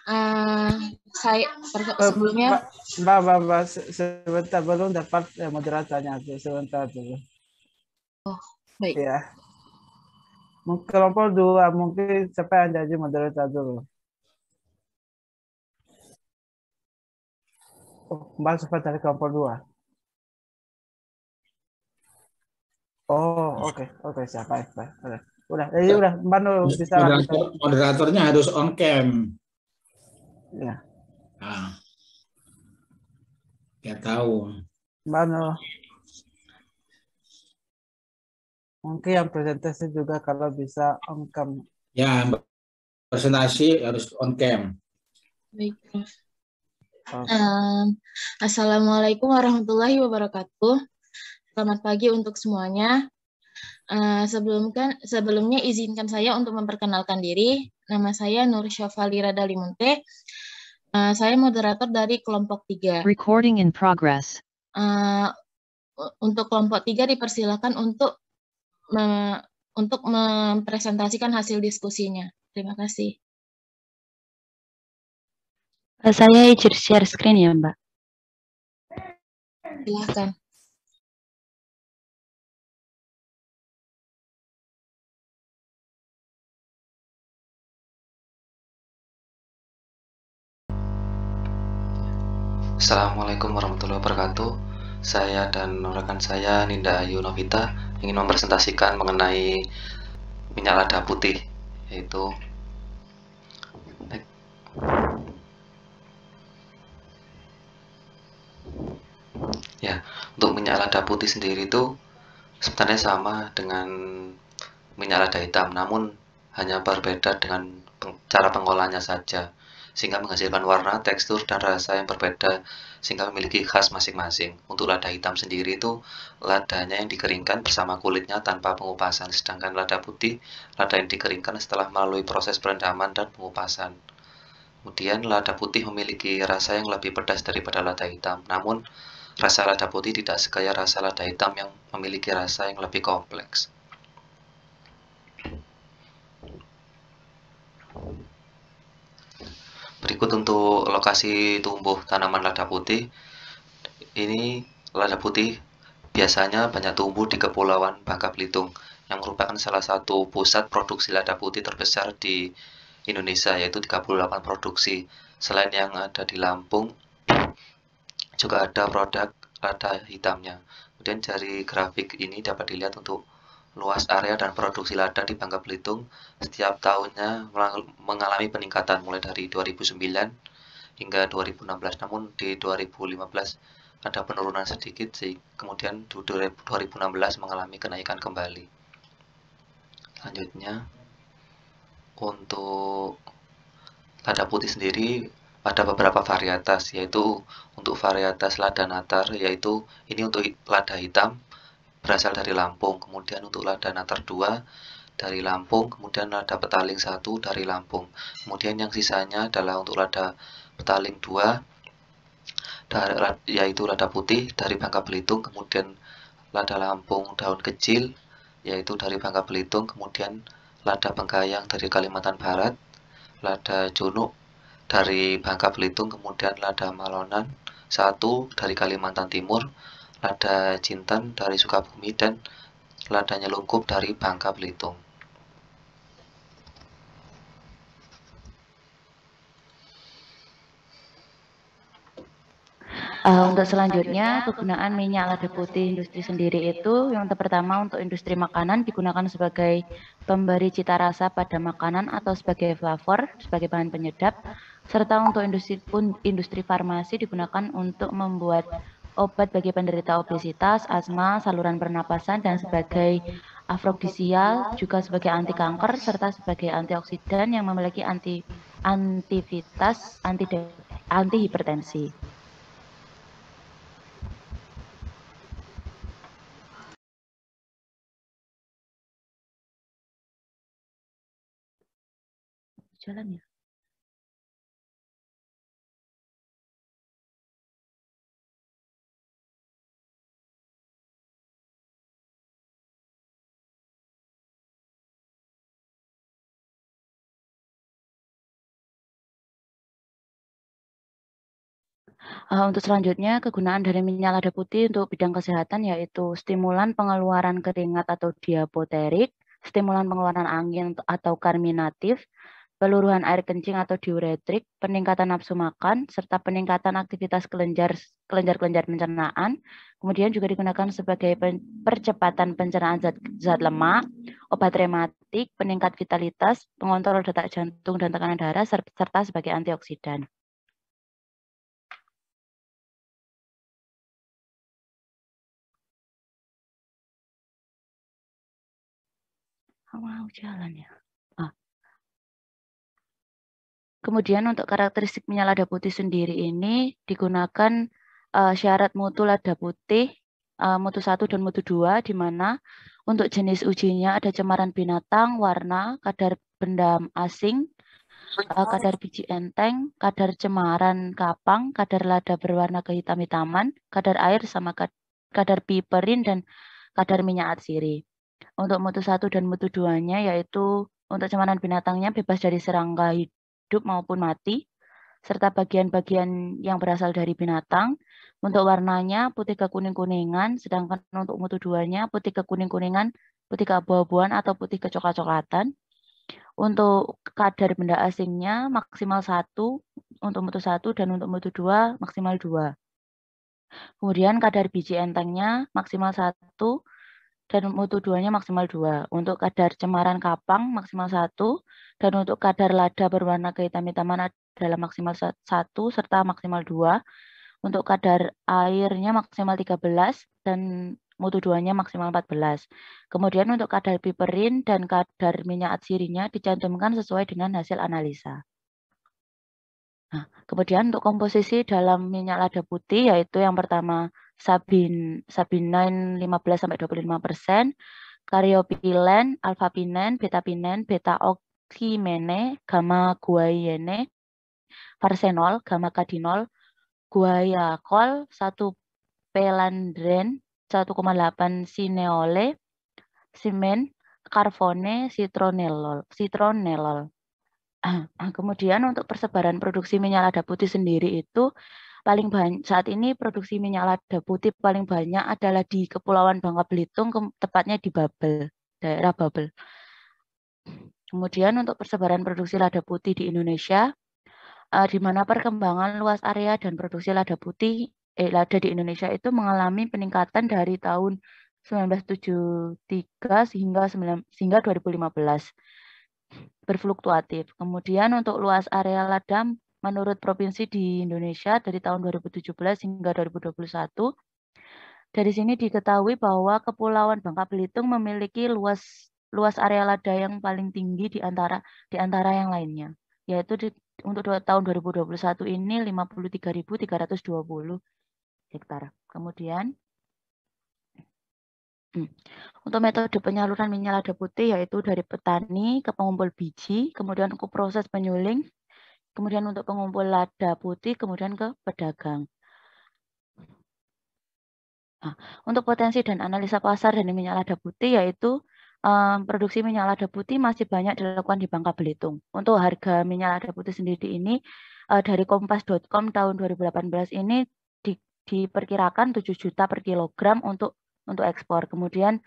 Eh, saya sebelumnya Mbak, Mbak, sebentar belum dapat moderatornya tuh, sebentar dulu. baik. Ya, kelompok dua mungkin siapa yang jadi moderator dulu? Oh, Mbak sempat dari kelompok dua. Oh, oke, siapa? Baik. Jadi udah Mbak Nur bisa lah bisa. Moderatornya harus on cam. Ya, Nah, ya tahu. Mbak Nur. Mungkin yang presentasi juga kalau bisa on cam. Ya, presentasi harus on cam. Baik, Prof. Oh, Assalamualaikum warahmatullahi wabarakatuh. Selamat pagi untuk semuanya. Sebelumnya izinkan saya untuk memperkenalkan diri. Nama saya Nur Syafalira Dalimunte. Saya moderator dari kelompok 3. Recording in progress. Untuk kelompok 3 dipersilakan untuk mempresentasikan hasil diskusinya. Terima kasih. Saya izin share screen ya, Mbak. Silakan. Assalamualaikum warahmatullahi wabarakatuh. Saya dan rekan saya Ninda Ayu Novita ingin mempresentasikan mengenai minyak lada putih, yaitu ya, untuk minyak lada putih sendiri itu sebenarnya sama dengan minyak lada hitam, namun hanya berbeda dengan cara pengolahannya saja, sehingga menghasilkan warna, tekstur, dan rasa yang berbeda, sehingga memiliki khas masing-masing. Untuk lada hitam sendiri itu ladanya yang dikeringkan bersama kulitnya tanpa pengupasan, sedangkan lada putih, lada yang dikeringkan setelah melalui proses perendaman dan pengupasan. Kemudian lada putih memiliki rasa yang lebih pedas daripada lada hitam, namun rasa lada putih tidak sekaya rasa lada hitam yang memiliki rasa yang lebih kompleks. Berikut untuk lokasi tumbuh tanaman lada putih. Ini lada putih biasanya banyak tumbuh di Kepulauan Bangka Belitung, yang merupakan salah satu pusat produksi lada putih terbesar di Indonesia, yaitu 38 produksi. Selain yang ada di Lampung, juga ada produk lada hitamnya. Kemudian dari grafik ini dapat dilihat untuk luas area dan produksi lada di Bangka Belitung setiap tahunnya mengalami peningkatan mulai dari 2009 hingga 2016, namun di 2015 ada penurunan sedikit, kemudian di 2016 mengalami kenaikan kembali. Selanjutnya, untuk lada putih sendiri ada beberapa varietas, yaitu untuk varietas lada natar, yaitu ini untuk lada hitam berasal dari Lampung, kemudian untuk lada natar 2 dari Lampung, kemudian lada petaling 1 dari Lampung, kemudian yang sisanya adalah untuk lada petaling 2 yaitu lada putih dari Bangka Belitung, kemudian lada Lampung daun kecil yaitu dari Bangka Belitung, kemudian lada Bengkayang dari Kalimantan Barat, lada Junuk dari Bangka Belitung, kemudian lada Malonan 1 dari Kalimantan Timur, lada Jintan dari Sukabumi, dan lada Nyelungkup dari Bangka Belitung. Untuk selanjutnya, kegunaan minyak lada putih industri sendiri itu yang pertama untuk industri makanan digunakan sebagai pemberi cita rasa pada makanan atau sebagai flavor, sebagai bahan penyedap, serta untuk industri farmasi digunakan untuk membuat obat bagi penderita obesitas, asma, saluran pernapasan, dan sebagai afrodisial, juga sebagai anti kanker, serta sebagai antioksidan yang memiliki antivitas anti hipertensi. Jalan ya. Untuk selanjutnya, kegunaan dari minyak lada putih untuk bidang kesehatan yaitu stimulan pengeluaran keringat atau diapoterik, stimulan pengeluaran angin atau karminatif, peluruhan air kencing atau diuretrik, peningkatan nafsu makan, serta peningkatan aktivitas kelenjar-kelenjar pencernaan. Kemudian juga digunakan sebagai percepatan pencernaan zat lemak, obat rematik, peningkat vitalitas, pengontrol detak jantung dan tekanan darah, serta sebagai antioksidan. Mau jalan ya. Kemudian untuk karakteristik minyak lada putih sendiri ini digunakan syarat mutu lada putih mutu 1 dan mutu 2, di mana untuk jenis ujinya ada cemaran binatang, warna, kadar benda asing, kadar biji enteng, kadar cemaran kapang, kadar lada berwarna kehitam-hitaman, kadar air sama kadar piperin, dan kadar minyak atsiri. Untuk mutu 1 dan mutu 2-nya yaitu untuk cemaran binatangnya bebas dari serangga hidup maupun mati, serta bagian-bagian yang berasal dari binatang. Untuk warnanya putih kekuning-kuningan, sedangkan untuk mutu 2-nya putih kekuning-kuningan, putih keabu-abuan atau putih kecoklat-coklatan. Untuk kadar benda asingnya maksimal 1 untuk mutu 1 dan untuk mutu 2 maksimal 2. Kemudian kadar biji entengnya maksimal 1 dan mutu 2-nya maksimal 2. Untuk kadar cemaran kapang maksimal 1 dan untuk kadar lada berwarna kehitam-hitaman adalah maksimal 1 serta maksimal 2. Untuk kadar airnya maksimal 13 dan mutu 2-nya maksimal 14. Kemudian untuk kadar piperin dan kadar minyak atsirinya dicantumkan sesuai dengan hasil analisa. Nah, kemudian untuk komposisi dalam minyak lada putih yaitu yang pertama sabinain 15-25%, karyopilen, alpha-pinen, beta-pinen, beta-oksimene, gamma-guaiene, farsenol, gamma-kadinol, guaiacol, 1 pelandren, 1,8 sineole, simen, karbone, citronellol. Kemudian untuk persebaran produksi minyak lada putih sendiri itu paling banyak saat ini produksi minyak lada putih paling banyak adalah di Kepulauan Bangka Belitung, tepatnya di Babel, daerah Babel. Kemudian untuk persebaran produksi lada putih di Indonesia, di mana perkembangan luas area dan produksi lada putih lada di Indonesia itu mengalami peningkatan dari tahun 1973 hingga 2015. Berfluktuatif. Kemudian untuk luas area lada menurut provinsi di Indonesia dari tahun 2017 hingga 2021, dari sini diketahui bahwa Kepulauan Bangka Belitung memiliki luas area lada yang paling tinggi di antara yang lainnya, yaitu untuk tahun 2021 ini 53.320 hektar. Kemudian untuk metode penyaluran minyak lada putih yaitu dari petani ke pengumpul biji, kemudian ke proses penyuling, kemudian untuk pengumpul lada putih, kemudian ke pedagang. Nah, untuk potensi dan analisa pasar dari minyak lada putih yaitu produksi minyak lada putih masih banyak dilakukan di Bangka Belitung. Untuk harga minyak lada putih sendiri ini dari kompas.com tahun 2018 ini diperkirakan 7 juta per kilogram untuk ekspor. Kemudian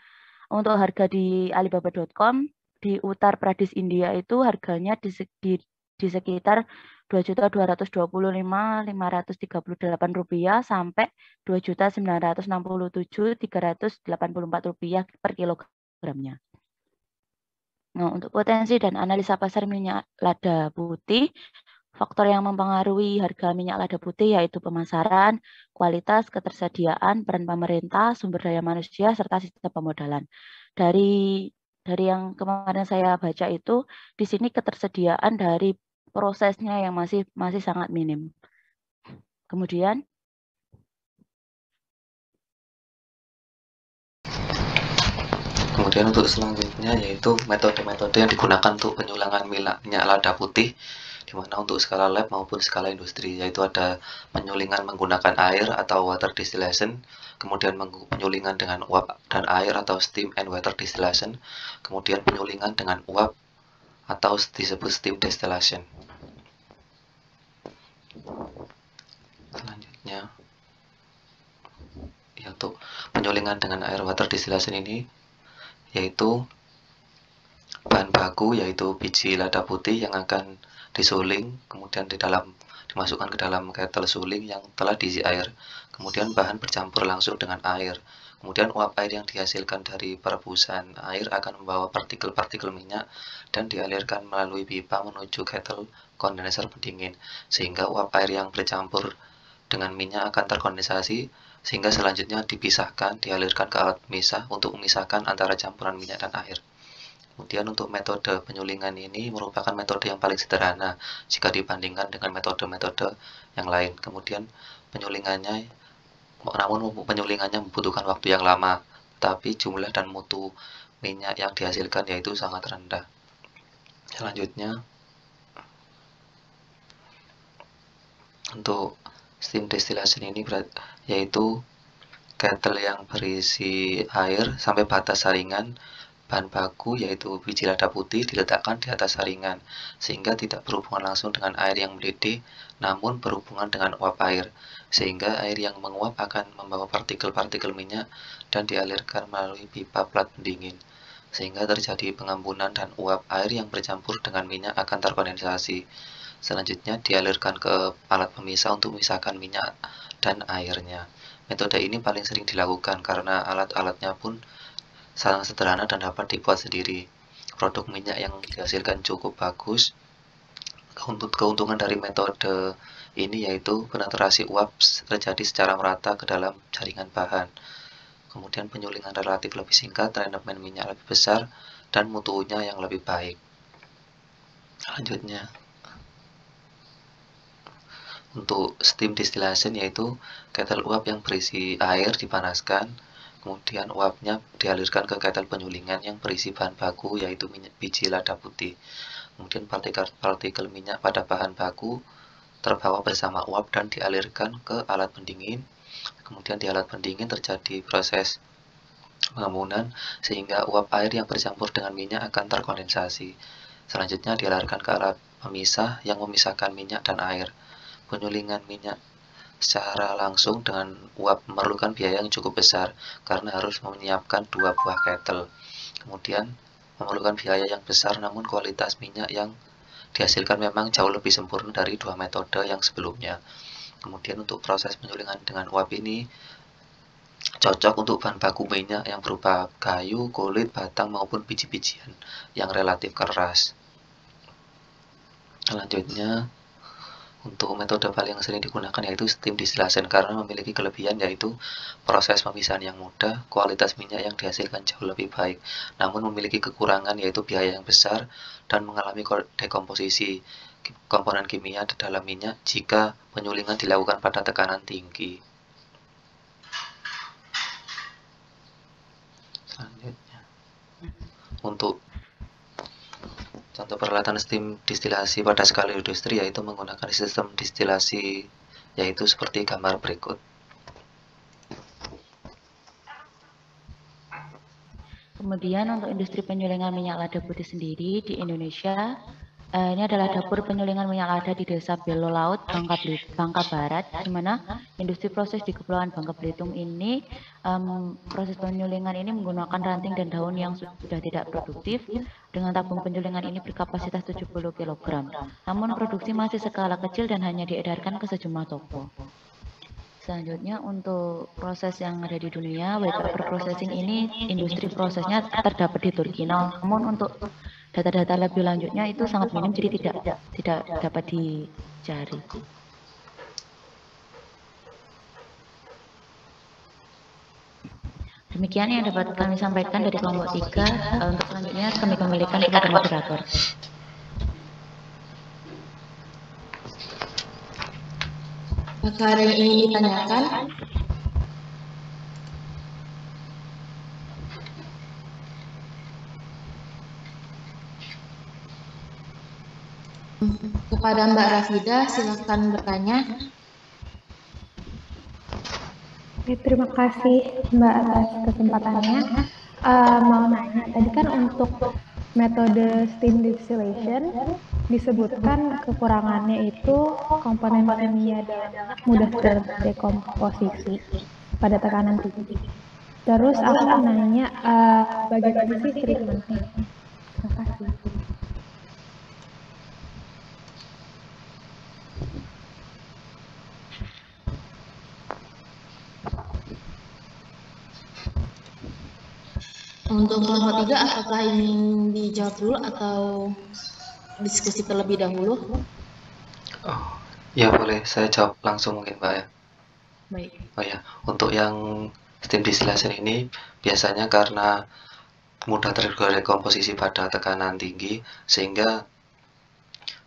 untuk harga di alibaba.com di Uttar Pradesh India itu harganya di sekitar Rp2.225.538 sampai Rp2.967.384 per kilogramnya. Nah, untuk potensi dan analisa pasar minyak lada putih, faktor yang mempengaruhi harga minyak lada putih yaitu pemasaran, kualitas, ketersediaan, peran pemerintah, sumber daya manusia, serta sistem pemodalan. Dari yang kemarin saya baca itu, di sini ketersediaan dari prosesnya yang masih sangat minim. Kemudian untuk selanjutnya yaitu metode-metode yang digunakan untuk penyulingan minyak lada putih, di mana untuk skala lab maupun skala industri, yaitu ada penyulingan menggunakan air atau water distillation, kemudian penyulingan dengan uap dan air atau steam and water distillation, kemudian penyulingan dengan uap atau disebut steam distillation. Selanjutnya penyulingan dengan air water distillation ini yaitu bahan baku yaitu biji lada putih yang akan disuling, kemudian dimasukkan ke dalam kettle suling yang telah diisi air. Kemudian bahan bercampur langsung dengan air. Kemudian uap air yang dihasilkan dari perebusan air akan membawa partikel-partikel minyak dan dialirkan melalui pipa menuju kettle kondenser pendingin, sehingga uap air yang bercampur dengan minyak akan terkondensasi, sehingga selanjutnya dialirkan ke alat pemisah untuk memisahkan antara campuran minyak dan air. Kemudian untuk metode penyulingan ini merupakan metode yang paling sederhana jika dibandingkan dengan metode-metode yang lain. Kemudian penyulingannya membutuhkan waktu yang lama, tapi jumlah dan mutu minyak yang dihasilkan yaitu sangat rendah. Selanjutnya, untuk steam distillation ini yaitu kettle yang berisi air sampai batas saringan. Bahan baku yaitu biji lada putih diletakkan di atas saringan sehingga tidak berhubungan langsung dengan air yang mendidih, namun berhubungan dengan uap air, sehingga air yang menguap akan membawa partikel-partikel minyak dan dialirkan melalui pipa plat pendingin, sehingga terjadi pengambunan dan uap air yang bercampur dengan minyak akan terkondensasi. Selanjutnya dialirkan ke alat pemisah untuk memisahkan minyak dan airnya. Metode ini paling sering dilakukan karena alat-alatnya pun sangat sederhana dan dapat dibuat sendiri. Produk minyak yang dihasilkan cukup bagus. Keuntungan dari metode ini yaitu penetrasi uap terjadi secara merata ke dalam jaringan bahan. Kemudian penyulingan relatif lebih singkat, rendemen minyak lebih besar, dan mutunya yang lebih baik. Selanjutnya, untuk steam distillation yaitu kettle uap yang berisi air dipanaskan, kemudian uapnya dialirkan ke kettle penyulingan yang berisi bahan baku yaitu biji lada putih. Kemudian partikel minyak pada bahan baku terbawa bersama uap dan dialirkan ke alat pendingin. Kemudian di alat pendingin terjadi proses pengambunan sehingga uap air yang bercampur dengan minyak akan terkondensasi. Selanjutnya dialirkan ke alat pemisah yang memisahkan minyak dan air. Penyulingan minyak secara langsung dengan uap memerlukan biaya yang cukup besar karena harus menyiapkan 2 buah kettle. Kemudian memerlukan biaya yang besar, namun kualitas minyak yang dihasilkan memang jauh lebih sempurna dari 2 metode yang sebelumnya. Kemudian untuk proses penyulingan dengan uap ini cocok untuk bahan baku minyak yang berupa kayu, kulit, batang maupun biji-bijian yang relatif keras. Selanjutnya, untuk metode paling sering digunakan yaitu steam distillation karena memiliki kelebihan yaitu proses pemisahan yang mudah, kualitas minyak yang dihasilkan jauh lebih baik, namun memiliki kekurangan yaitu biaya yang besar dan mengalami dekomposisi komponen kimia di dalam minyak jika penyulingan dilakukan pada tekanan tinggi. Selanjutnya, untuk contoh peralatan steam distilasi pada skala industri yaitu menggunakan sistem distilasi yaitu seperti gambar berikut. Kemudian untuk industri penyulingan minyak lada putih sendiri di Indonesia, ini adalah dapur penyulingan minyak lada di Desa Belo Laut, Bangka Barat, di mana industri proses di Kepulauan Bangka Belitung ini, proses penyulingan ini menggunakan ranting dan daun yang sudah tidak produktif, dengan tabung penyulingan ini berkapasitas 70 kg. Namun produksi masih skala kecil dan hanya diedarkan ke sejumlah toko. Selanjutnya untuk proses yang ada di dunia, waste paper processing ini industri prosesnya terdapat di Turki. Namun untuk data-data lebih lanjutnya itu sangat minim, jadi tidak dapat dicari. Demikian yang dapat kami sampaikan dari kelompok 3. Untuk selanjutnya kami kembalikan kepada moderator. Apakah ada yang ingin ditanyakan? Kepada Mbak Rafida, silakan bertanya. Terima kasih Mbak atas kesempatannya. Mau nanya, tadi kan untuk metode steam distillation disebutkan kekurangannya itu komponen kimia mudah terdekomposisi pada tekanan tinggi. Terus aku mau nanya bagaimana sih treatmentnya? Terima kasih. Untuk kelompok 3, apakah ingin dijawab dulu atau diskusi terlebih dahulu? Oh, ya boleh saya jawab langsung mungkin Mbak ya. Baik. Oh ya, untuk yang steam distillation ini biasanya karena mudah terdekomposisi pada tekanan tinggi sehingga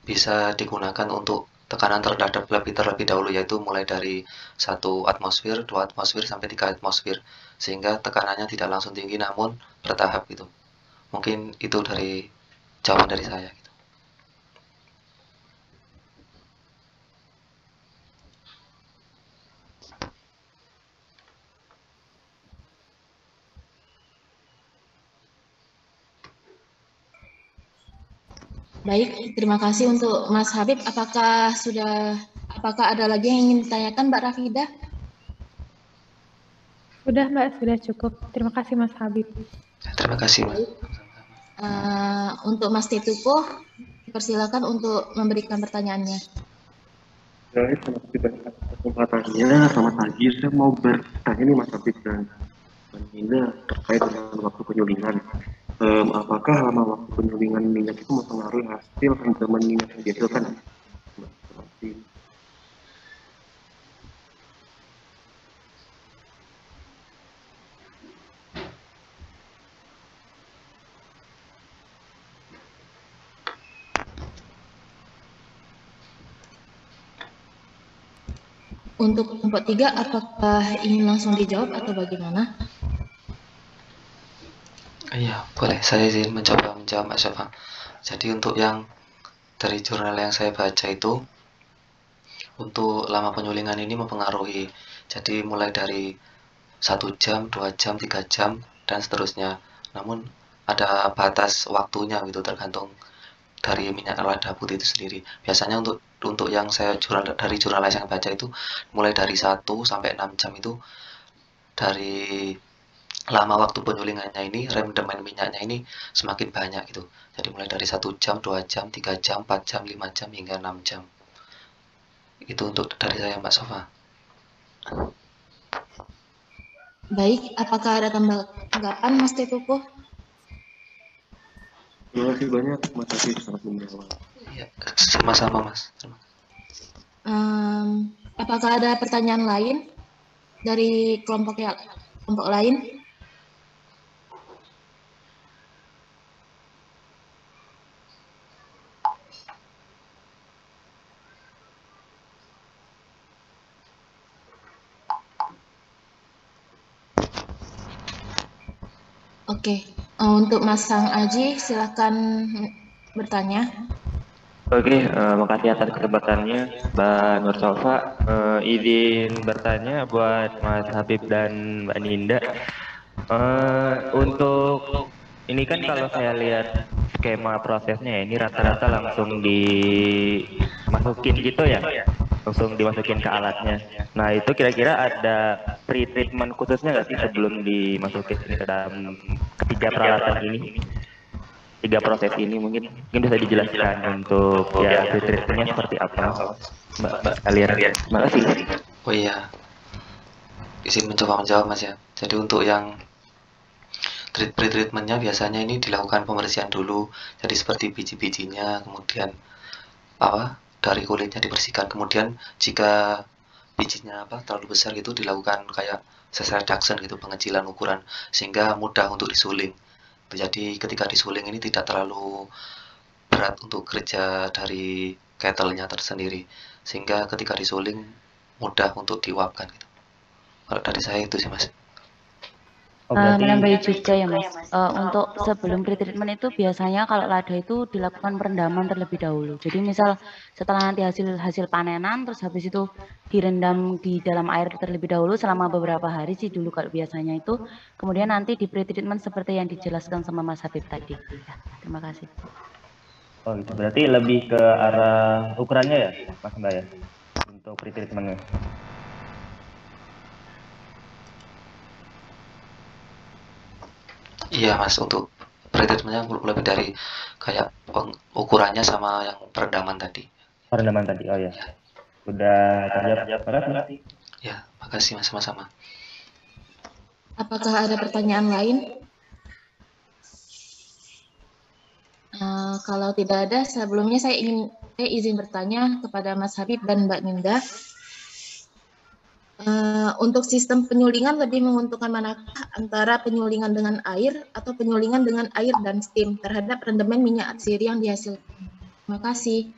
bisa digunakan untuk tekanan terhadap terlebih dahulu, yaitu mulai dari 1 atmosfer, 2 atmosfer sampai 3 atmosfer, sehingga tekanannya tidak langsung tinggi namun bertahap gitu. Mungkin itu dari jawaban dari saya gitu. Baik, terima kasih untuk Mas Habib. Apakah ada lagi yang ingin ditanyakan Mbak Rafidah? Sudah Mbak, sudah cukup. Terima kasih Mas Habib. Terima kasih Mbak. Untuk Mas Tituko, persilakan untuk memberikan pertanyaannya. Baik, terima kasih banyak atas kesempatannya. Selamat pagi. Saya mau bertanya nih Mas Habib dan Mbak Nina terkait dengan waktu penyulingan. Apakah lama waktu penyulingan minyak itu mempengaruhi hasil rendaman minyak yang dihasilkan? Terima kasih. Untuk kelompok 3, apakah ingin langsung dijawab atau bagaimana? Iya, boleh. Saya izin mencoba menjawab Mas Syafa. Jadi untuk yang dari jurnal yang saya baca itu, untuk lama penyulingan ini mempengaruhi. Jadi mulai dari 1 jam, 2 jam, 3 jam, dan seterusnya. Namun ada batas waktunya gitu, tergantung dari minyak lada putih itu sendiri. Biasanya untuk yang saya dari jurnal yang saya baca itu mulai dari 1 sampai 6 jam itu dari lama waktu penyulingannya ini, rendemen minyaknya ini semakin banyak gitu. Jadi mulai dari 1 jam, 2 jam, 3 jam, 4 jam, 5 jam, hingga 6 jam. Itu untuk dari saya Mbak Sofa. Baik, apakah ada tanggapan Mas Tituko? Terima kasih banyak Mas Habib, sangat menjawab. Ya, sama-sama Mas. Apakah ada pertanyaan lain dari kelompok lain? Oke, untuk Mas Sang Aji, silakan bertanya. Oke, makasih atas kesempatannya, Mbak Nur Sofa. Izin bertanya buat Mas Habib dan Mbak Ninda. Untuk ini kan kalau saya lihat skema prosesnya ini rata-rata langsung dimasukin gitu ya, langsung dimasukin ke alatnya. Nah itu kira-kira ada pre-treatment khususnya nggak sih sebelum dimasukin ke dalam ketiga peralatan ini? 3 proses ini mungkin bisa dijelaskan untuk ya pre-treatmentnya seperti apa, Mbak Alira. Terima kasih. Oh iya, izin mencoba menjawab Mas ya. Jadi untuk yang pre-treatmentnya biasanya ini dilakukan pembersihan dulu. Jadi seperti biji-bijinya, kemudian dari kulitnya dibersihkan. Kemudian jika bijinya terlalu besar gitu dilakukan kayak size reduction gitu, pengecilan ukuran sehingga mudah untuk disuling. Jadi ketika disuling ini tidak terlalu berat untuk kerja dari kettle-nya tersendiri, sehingga ketika disuling mudah untuk diuapkan gitu. Kalau dari saya itu sih Mas. Menambahi juga ya Mas, untuk sebelum pre-treatment itu biasanya kalau lada itu dilakukan perendaman terlebih dahulu. Jadi misal setelah nanti hasil panenan, terus habis itu direndam di dalam air terlebih dahulu selama beberapa hari sih dulu kalau biasanya itu. Kemudian nanti di pre-treatment seperti yang dijelaskan sama Mas Habib tadi. Ya, terima kasih. Oh gitu, berarti lebih ke arah ukurannya ya Mas Mbak ya, untuk pre-treatmentnya. Iya Mas, untuk pretreatmentnya lebih dari kayak ukurannya sama yang perendaman tadi. Perendaman tadi. Oh ya. Udah terjawab. Makasih. Ya, makasih Mas, sama-sama. Apakah ada pertanyaan lain? Kalau tidak ada, sebelumnya saya izin bertanya kepada Mas Habib dan Mbak Ninda. Untuk sistem penyulingan lebih menguntungkan manakah antara penyulingan dengan air atau penyulingan dengan air dan steam terhadap rendemen minyak atsiri yang dihasilkan? Terima kasih.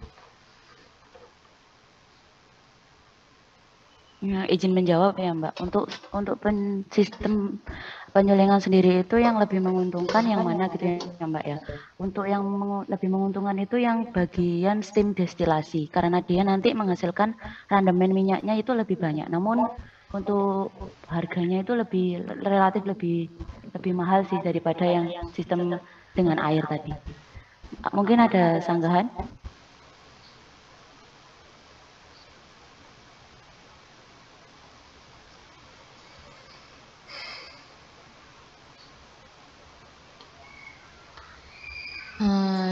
Nah, izin menjawab ya Mbak. Untuk sistem penyulingan sendiri itu yang lebih menguntungkan yang mana gitu ya Mbak ya. Untuk yang lebih menguntungkan itu yang bagian steam destilasi karena dia nanti menghasilkan rendemen minyaknya itu lebih banyak. Namun untuk harganya itu relatif lebih mahal sih daripada yang sistem dengan air tadi. Mungkin ada sanggahan?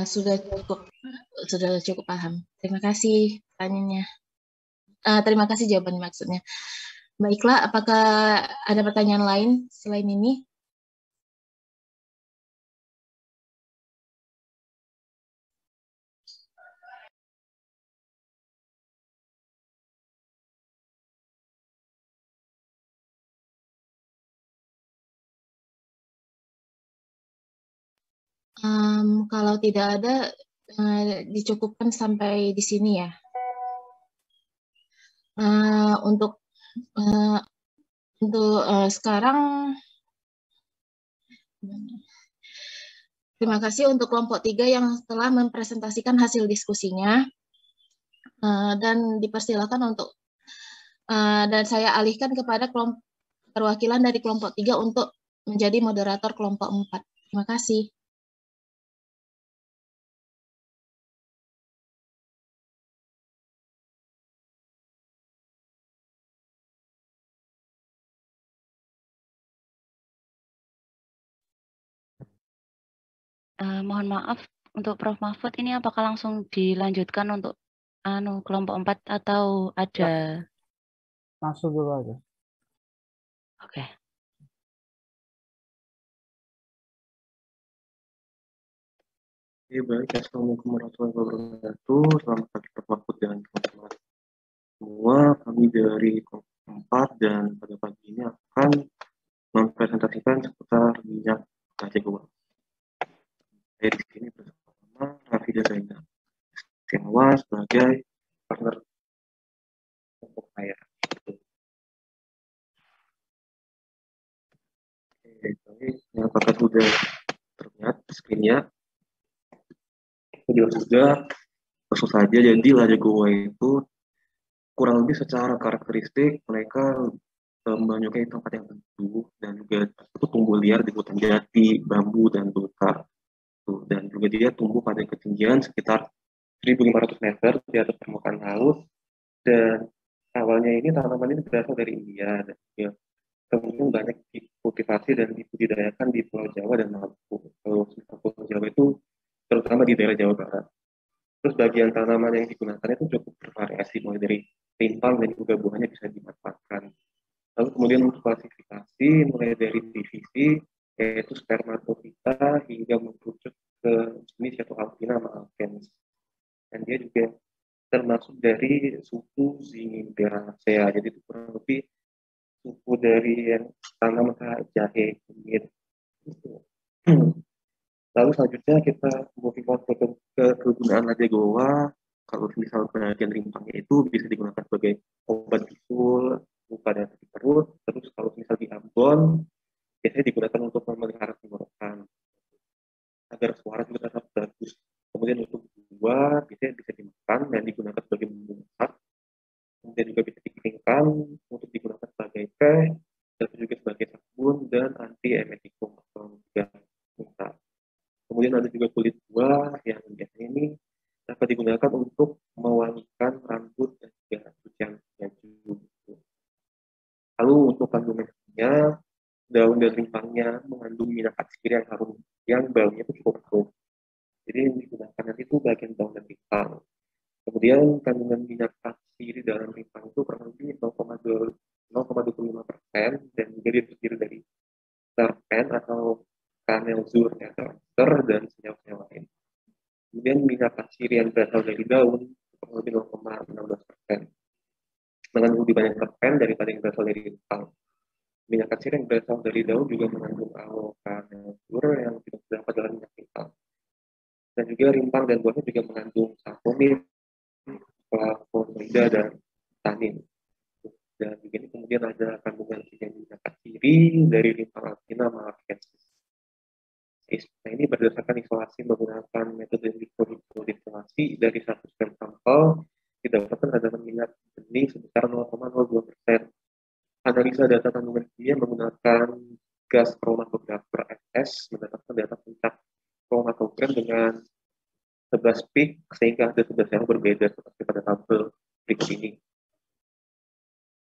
Sudah cukup paham. Terima kasih pertanyaannya. Terima kasih jawaban maksudnya. Baiklah, apakah ada pertanyaan lain selain ini? Kalau tidak ada, dicukupkan sampai di sini ya. Untuk sekarang, terima kasih untuk kelompok 3 yang telah mempresentasikan hasil diskusinya, dan dipersilakan untuk dan saya alihkan kepada perwakilan dari kelompok 3 untuk menjadi moderator kelompok 4. Terima kasih. Mohon maaf untuk Prof. Mahfud, ini apakah langsung dilanjutkan untuk kelompok 4 atau ada? Masuk dulu aja. Oke. Baik, Assalamualaikum warahmatullahi wabarakatuh. Selamat pagi Prof. Mahfud dan teman-teman semua. Kami dari kelompok 4 dan pada pagi ini akan mempresentasikan seputar minyak jagoan. Saya di sini bersama Raffi dan Zainal Setiawa sebagai partner kelompok saya. Baik, apakah sudah terlihat screen-nya? Sudah, langsung saja. Jadi lada goa itu kurang lebih secara karakteristik mereka menyukai tempat yang teduh dan juga itu tumbuh liar di hutan jati, bambu dan hutan. Dan juga dia tumbuh pada ketinggian sekitar 1.500 meter di atas permukaan laut. Dan awalnya ini tanaman ini berasal dari India dan juga kemudian banyak dikultivasi dan dibudidayakan di Pulau Jawa dan Maluku. Kalau Pulau Jawa itu terutama di daerah Jawa Barat. Terus bagian tanaman yang digunakan itu cukup bervariasi, mulai dari timpang dan juga buahnya bisa dimanfaatkan. Lalu kemudian untuk klasifikasi, mulai dari divisi, yaitu spermatofita, hingga merujuk ke jenis yaitu Alpina sama Alkens. Dan dia juga termasuk dari suku Zingiberacea, jadi itu kurang lebih suku dari yang tanaman jahe, kunyit. Lalu selanjutnya kita moving on ke kegunaan lada goa. Kalau misal bagian rimpangnya itu bisa digunakan sebagai obat bisul, luka dan sakit perut. Terus kalau misal di Ambon, biasanya digunakan untuk memelihara tenggorokan agar suara juga tetap bagus. Kemudian untuk buah biasanya bisa dimakan dan digunakan sebagai bumbu masak. Kemudian juga bisa dikeringkan untuk digunakan sebagai teh, dan juga sebagai sabun dan anti-emetikum atau juga muka. Kemudian ada juga kulit buah yang biasanya ini dapat digunakan untuk mewangikan rambut dan juga cucian baju. Lalu untuk kandungan gizinya, daun dan rimpangnya mengandung minyak atsiri yang harum, yang baunya itu cukup harum. Jadi yang digunakan nanti itu bagian daun dan rimpang. Kemudian kandungan minyak atsiri dalam rimpang itu kurang lebih 0,25% dan juga dia terdiri dari terpen atau kanelzur, ester, dan senyawa-senyawa lain. Kemudian minyak atsiri yang berasal dari daun kurang lebih 0,16%. Mengandung lebih banyak terpen daripada yang berasal dari rimpang. Minyak atsiri yang berasal dari daun juga mengandung alkanelzur yang tidak terdapat dalam minyak rimpang. Dan juga rimpang dan buahnya juga mengandung saponin, flavonoida, dan tanin. Dan juga ini kemudian ada kandungan minyak atsiri dari rimpang Alpina malacensis. Nah, ini berdasarkan isolasi menggunakan metode mikrodestilasi dari 100 gram sampel didapatkan kandungan minyak bening sebesar 0,02%. Analisa data kandungan kimia menggunakan gas chromatografer FS mendapatkan data puncak chromatogram dengan 11 peak sehingga ada 11 yang berbeda seperti pada tabel berikut ini.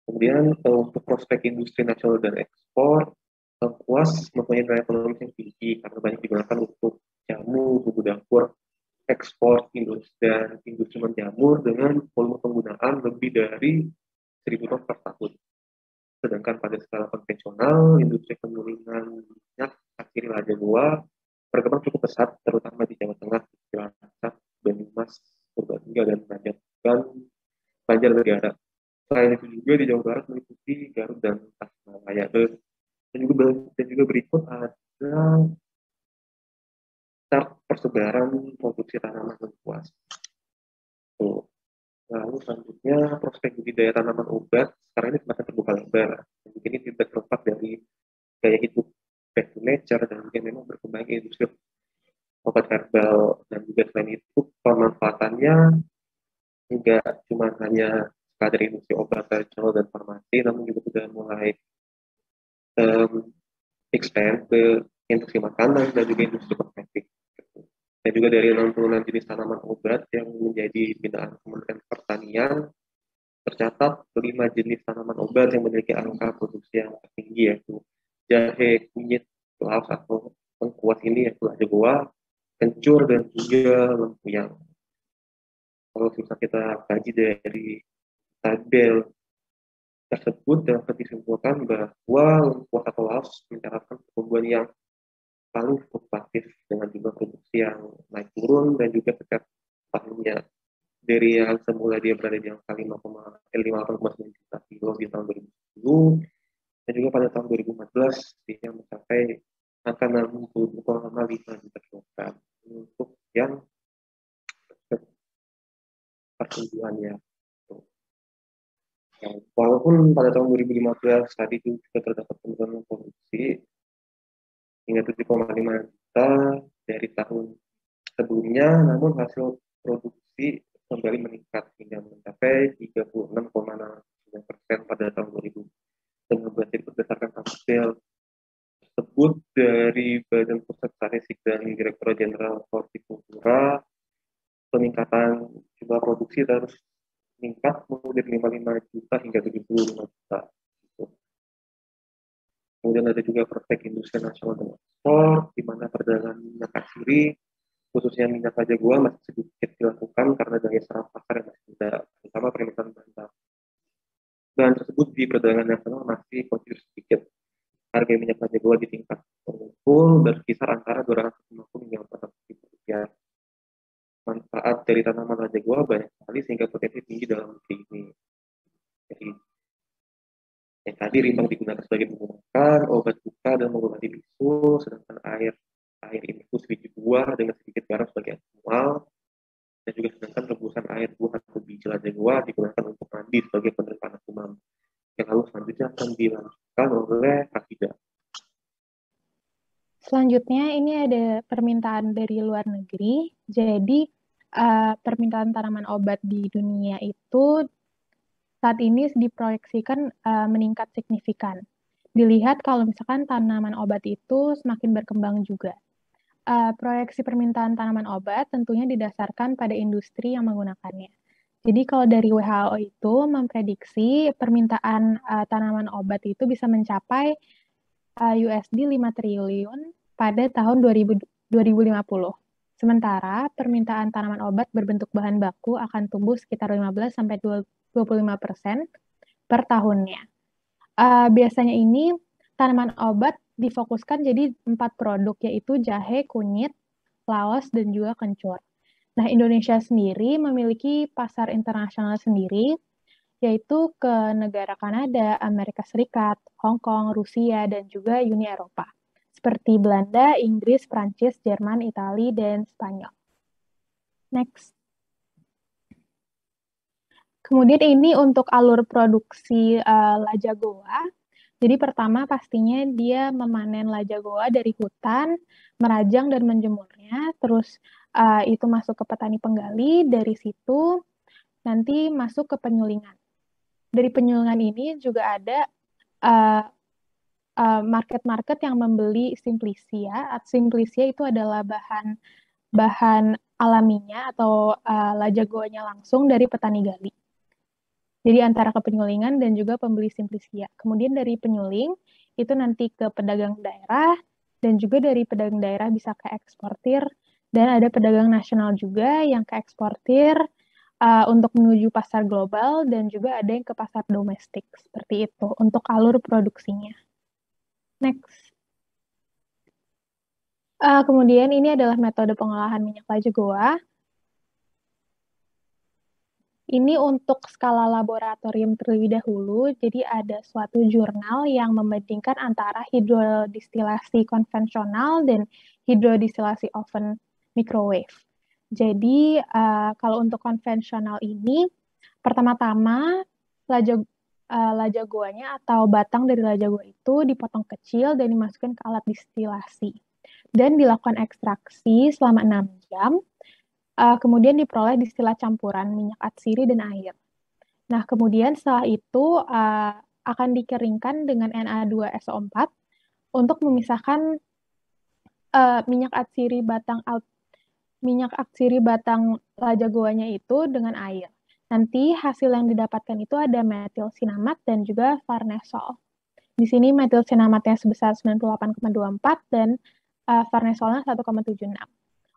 Kemudian untuk prospek industri nasional dan ekspor, Lengkuas mempunyai nilai ekonomis yang tinggi karena banyak digunakan untuk jamu, bumbu dapur, ekspor, dan industri menjamur dengan volume penggunaan lebih dari 1.000 ton per tahun. Sedangkan pada skala konvensional, industri penyulingan minyak atsiri Raja Goa berkembang cukup pesat, terutama di Jawa Tengah, Cilacap, Banyumas, Purbalingga, dan Banjarnegara. Selain itu juga di Jawa Barat meliputi Garut dan Tasikmalaya. Dan juga berikut ada chart persebaran produksi tanaman lengkuas. Lalu selanjutnya prospek budidaya tanaman obat sekarang ini semakin terbuka lebar. Dan ini tidak terlepas dari gaya hidup back to nature dan juga memang berkembangnya industri obat herbal, dan juga selain itu pemanfaatannya tidak cuma hanya sekadar industri obat tradisional dan farmasi, namun juga sudah mulai expand ke industri makanan dan juga industri kosmetik. Dan juga dari 66 jenis tanaman obat yang menjadi binaan Kementerian Pertanian, tercatat 5 jenis tanaman obat yang memiliki angka produksi yang tinggi, yaitu jahe, kunyit, laos atau lengkuas ini, yaitu Raja Goa, kencur, dan juga lempuyang. Kalau bisa kita kaji dari tabel tersebut, dapat disimpulkan bahwa lengkuas atau laos mencatatkan pertumbuhan yang paling fluktuatif dengan jumlah produksi yang naik turun dan juga setiap tahunnya. Dari yang semula dia berada di angka 5,9 juta kilo di tahun 2010, dan juga pada tahun 2014 dia mencapai angka 60,5 juta kilogram untuk yang pertumbuhannya. Walaupun pada tahun 2015 tadi itu juga terdapat penurunan produksi hingga 7,5 juta dari tahun sebelumnya, namun hasil produksi kembali meningkat hingga mencapai 36,9% pada tahun 2019. Itu berdasarkan tabel tersebut dari Badan Pusat Statistik dan Direktorat Jenderal Hortikultura. Peningkatan jumlah produksi terus meningkat mulai dari 55 juta hingga 75 juta. Kemudian ada juga prospek industri nasional dan ekspor, di mana perdagangan minyak atsiri, khususnya minyak Raja Goa, masih sedikit dilakukan karena daya serap pasar yang masih rendah, terutama permintaan bahan. Bahan tersebut di perdagangan nasional masih konsumsi sedikit. Harga minyak Raja Goa di tingkat pengumpul berkisar antara 250 hingga 400 ribu rupiah. Manfaat dari tanaman Raja Goa banyak sekali sehingga potensi tinggi dalam negeri ini. Jadi, yang tadi rimbang digunakan sebagai bumbu makan, obat luka, dan mengobati bisul, sedangkan air infus biji buah dengan sedikit garam sebagai antimual, dan juga sedangkan rebusan air buah atau biji Raja Goa digunakan untuk mandi sebagai penerima panas umam. Yang lalu selanjutnya akan dilanjutkan oleh Hafida. Selanjutnya ini ada permintaan dari luar negeri. Jadi permintaan tanaman obat di dunia itu saat ini diproyeksikan meningkat signifikan. Dilihat kalau misalkan tanaman obat itu semakin berkembang juga. Proyeksi permintaan tanaman obat tentunya didasarkan pada industri yang menggunakannya. Jadi kalau dari WHO itu memprediksi permintaan tanaman obat itu bisa mencapai USD 5 triliun pada tahun 2050. Sementara permintaan tanaman obat berbentuk bahan baku akan tumbuh sekitar 15-25% per tahunnya. Biasanya ini tanaman obat difokuskan jadi 4 produk, yaitu jahe, kunyit, laos, dan juga kencur. Nah, Indonesia sendiri memiliki pasar internasional sendiri, yaitu ke negara Kanada, Amerika Serikat, Hong Kong, Rusia, dan juga Uni Eropa, seperti Belanda, Inggris, Prancis, Jerman, Italia, dan Spanyol. Next. Kemudian ini untuk alur produksi laja goa. Jadi pertama pastinya dia memanen laja goa dari hutan, merajang dan menjemurnya, terus itu masuk ke petani penggali, dari situ nanti masuk ke penyulingan. Dari penyulingan ini juga ada market-market yang membeli Simplicia. Simplicia itu adalah bahan alaminya atau laja goanya langsung dari petani gali. Jadi antara ke penyulingan dan juga pembeli Simplicia. Kemudian dari penyuling itu nanti ke pedagang daerah, dan juga dari pedagang daerah bisa ke eksportir, dan ada pedagang nasional juga yang ke eksportir untuk menuju pasar global, dan juga ada yang ke pasar domestik. Seperti itu untuk alur produksinya. Next. Kemudian ini adalah metode pengolahan minyak laja goa. Ini untuk skala laboratorium terlebih dahulu, jadi ada suatu jurnal yang membandingkan antara hidrodistilasi konvensional dan hidrodistilasi oven microwave. Jadi kalau untuk konvensional ini, pertama-tama laja goanya atau batang dari laja goa itu dipotong kecil dan dimasukkan ke alat distilasi. Dan dilakukan ekstraksi selama 6 jam. Kemudian diperoleh distilah campuran minyak atsiri dan air. Nah, kemudian setelah itu akan dikeringkan dengan Na2SO4 untuk memisahkan minyak atsiri batang laja goanya itu dengan air. Nanti hasil yang didapatkan itu ada metilsinamat dan juga farnesol. Di sini metilsinamatnya sebesar 98,24 dan farnesolnya 1,76.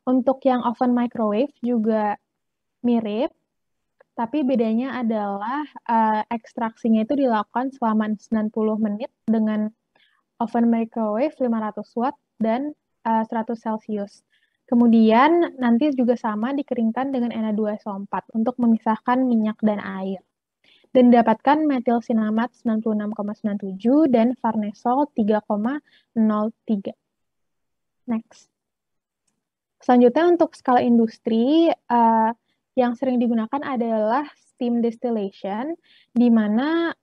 Untuk yang oven microwave juga mirip, tapi bedanya adalah ekstraksinya itu dilakukan selama 90 menit dengan oven microwave 500 watt dan 100 Celcius. Kemudian nanti juga sama dikeringkan dengan Na2SO4 untuk memisahkan minyak dan air. Dan didapatkan metilsinamat 96,97 dan farnesol 3,03. Next. Selanjutnya untuk skala industri, yang sering digunakan adalah steam distillation, di mana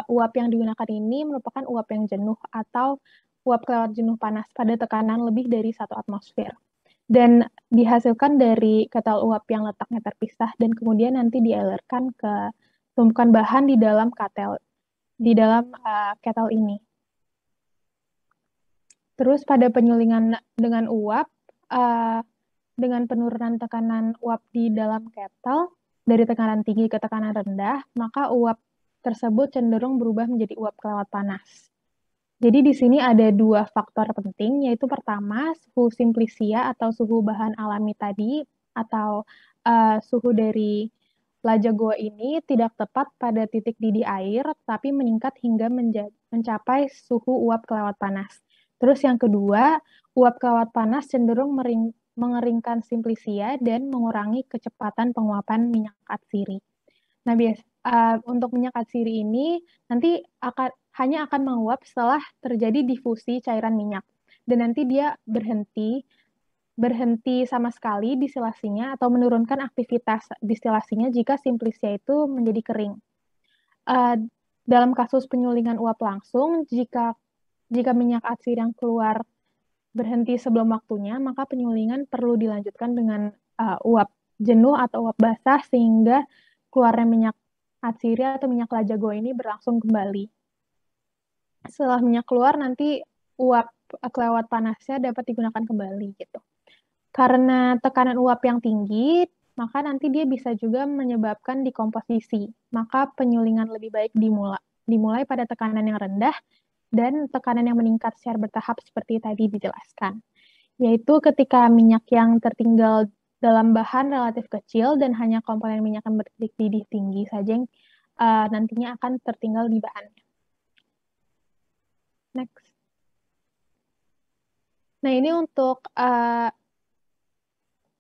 uap yang digunakan ini merupakan uap yang jenuh atau uap kelewat jenuh panas pada tekanan lebih dari 1 atmosfer. Dan dihasilkan dari ketel uap yang letaknya terpisah dan kemudian nanti dialirkan ke tumpukan bahan di dalam ketel ini. Terus pada penyulingan dengan uap, dengan penurunan tekanan uap di dalam ketel dari tekanan tinggi ke tekanan rendah, maka uap tersebut cenderung berubah menjadi uap kelewat panas. Jadi di sini ada 2 faktor penting, yaitu pertama suhu Simplicia atau suhu bahan alami tadi atau suhu dari laja goa ini tidak tepat pada titik didih air, tapi meningkat hingga mencapai suhu uap kelewat panas. Terus yang kedua, uap kelewat panas cenderung mengeringkan Simplicia dan mengurangi kecepatan penguapan minyak atsiri. Nah, untuk minyak atsiri ini nanti hanya akan menguap setelah terjadi difusi cairan minyak. Dan nanti dia berhenti sama sekali distilasinya atau menurunkan aktivitas distilasinya jika Simplicia itu menjadi kering. Dalam kasus penyulingan uap langsung, jika minyak atsiri yang keluar berhenti sebelum waktunya, maka penyulingan perlu dilanjutkan dengan uap jenuh atau uap basah sehingga keluarnya minyak atsiri atau minyak laja goa ini berlangsung kembali. Setelah minyak keluar, nanti uap kelewat panasnya dapat digunakan kembali gitu. Karena tekanan uap yang tinggi, maka nanti dia bisa juga menyebabkan dekomposisi. Maka penyulingan lebih baik dimulai pada tekanan yang rendah dan tekanan yang meningkat secara bertahap seperti tadi dijelaskan. Yaitu ketika minyak yang tertinggal dalam bahan relatif kecil dan hanya komponen minyak yang bertitik didih tinggi saja yang nantinya akan tertinggal di bahannya. Next. Nah, ini untuk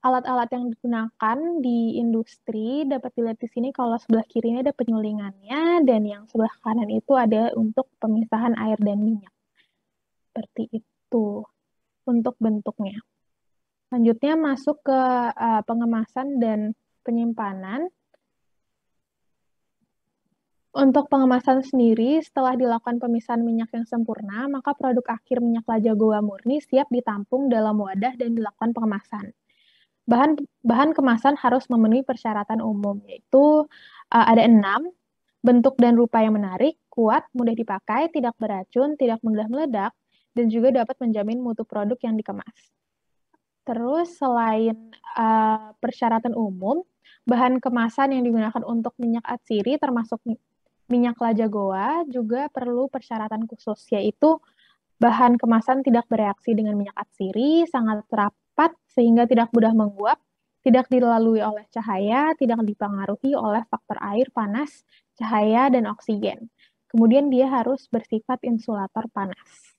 alat-alat yang digunakan di industri. Dapat dilihat di sini kalau sebelah kiri ini ada penyulingannya dan yang sebelah kanan itu ada untuk pemisahan air dan minyak. Seperti itu untuk bentuknya. Selanjutnya masuk ke pengemasan dan penyimpanan. Untuk pengemasan sendiri, setelah dilakukan pemisahan minyak yang sempurna, maka produk akhir minyak Laja Goa murni siap ditampung dalam wadah dan dilakukan pengemasan. Bahan kemasan harus memenuhi persyaratan umum, yaitu ada 6, bentuk dan rupa yang menarik, kuat, mudah dipakai, tidak beracun, tidak mudah meledak, dan juga dapat menjamin mutu produk yang dikemas. Terus selain persyaratan umum, bahan kemasan yang digunakan untuk minyak atsiri termasuk minyak Laja Goa juga perlu persyaratan khusus, yaitu bahan kemasan tidak bereaksi dengan minyak atsiri, sangat rapat sehingga tidak mudah menguap, tidak dilalui oleh cahaya, tidak dipengaruhi oleh faktor air, panas, cahaya, dan oksigen. Kemudian dia harus bersifat insulator panas.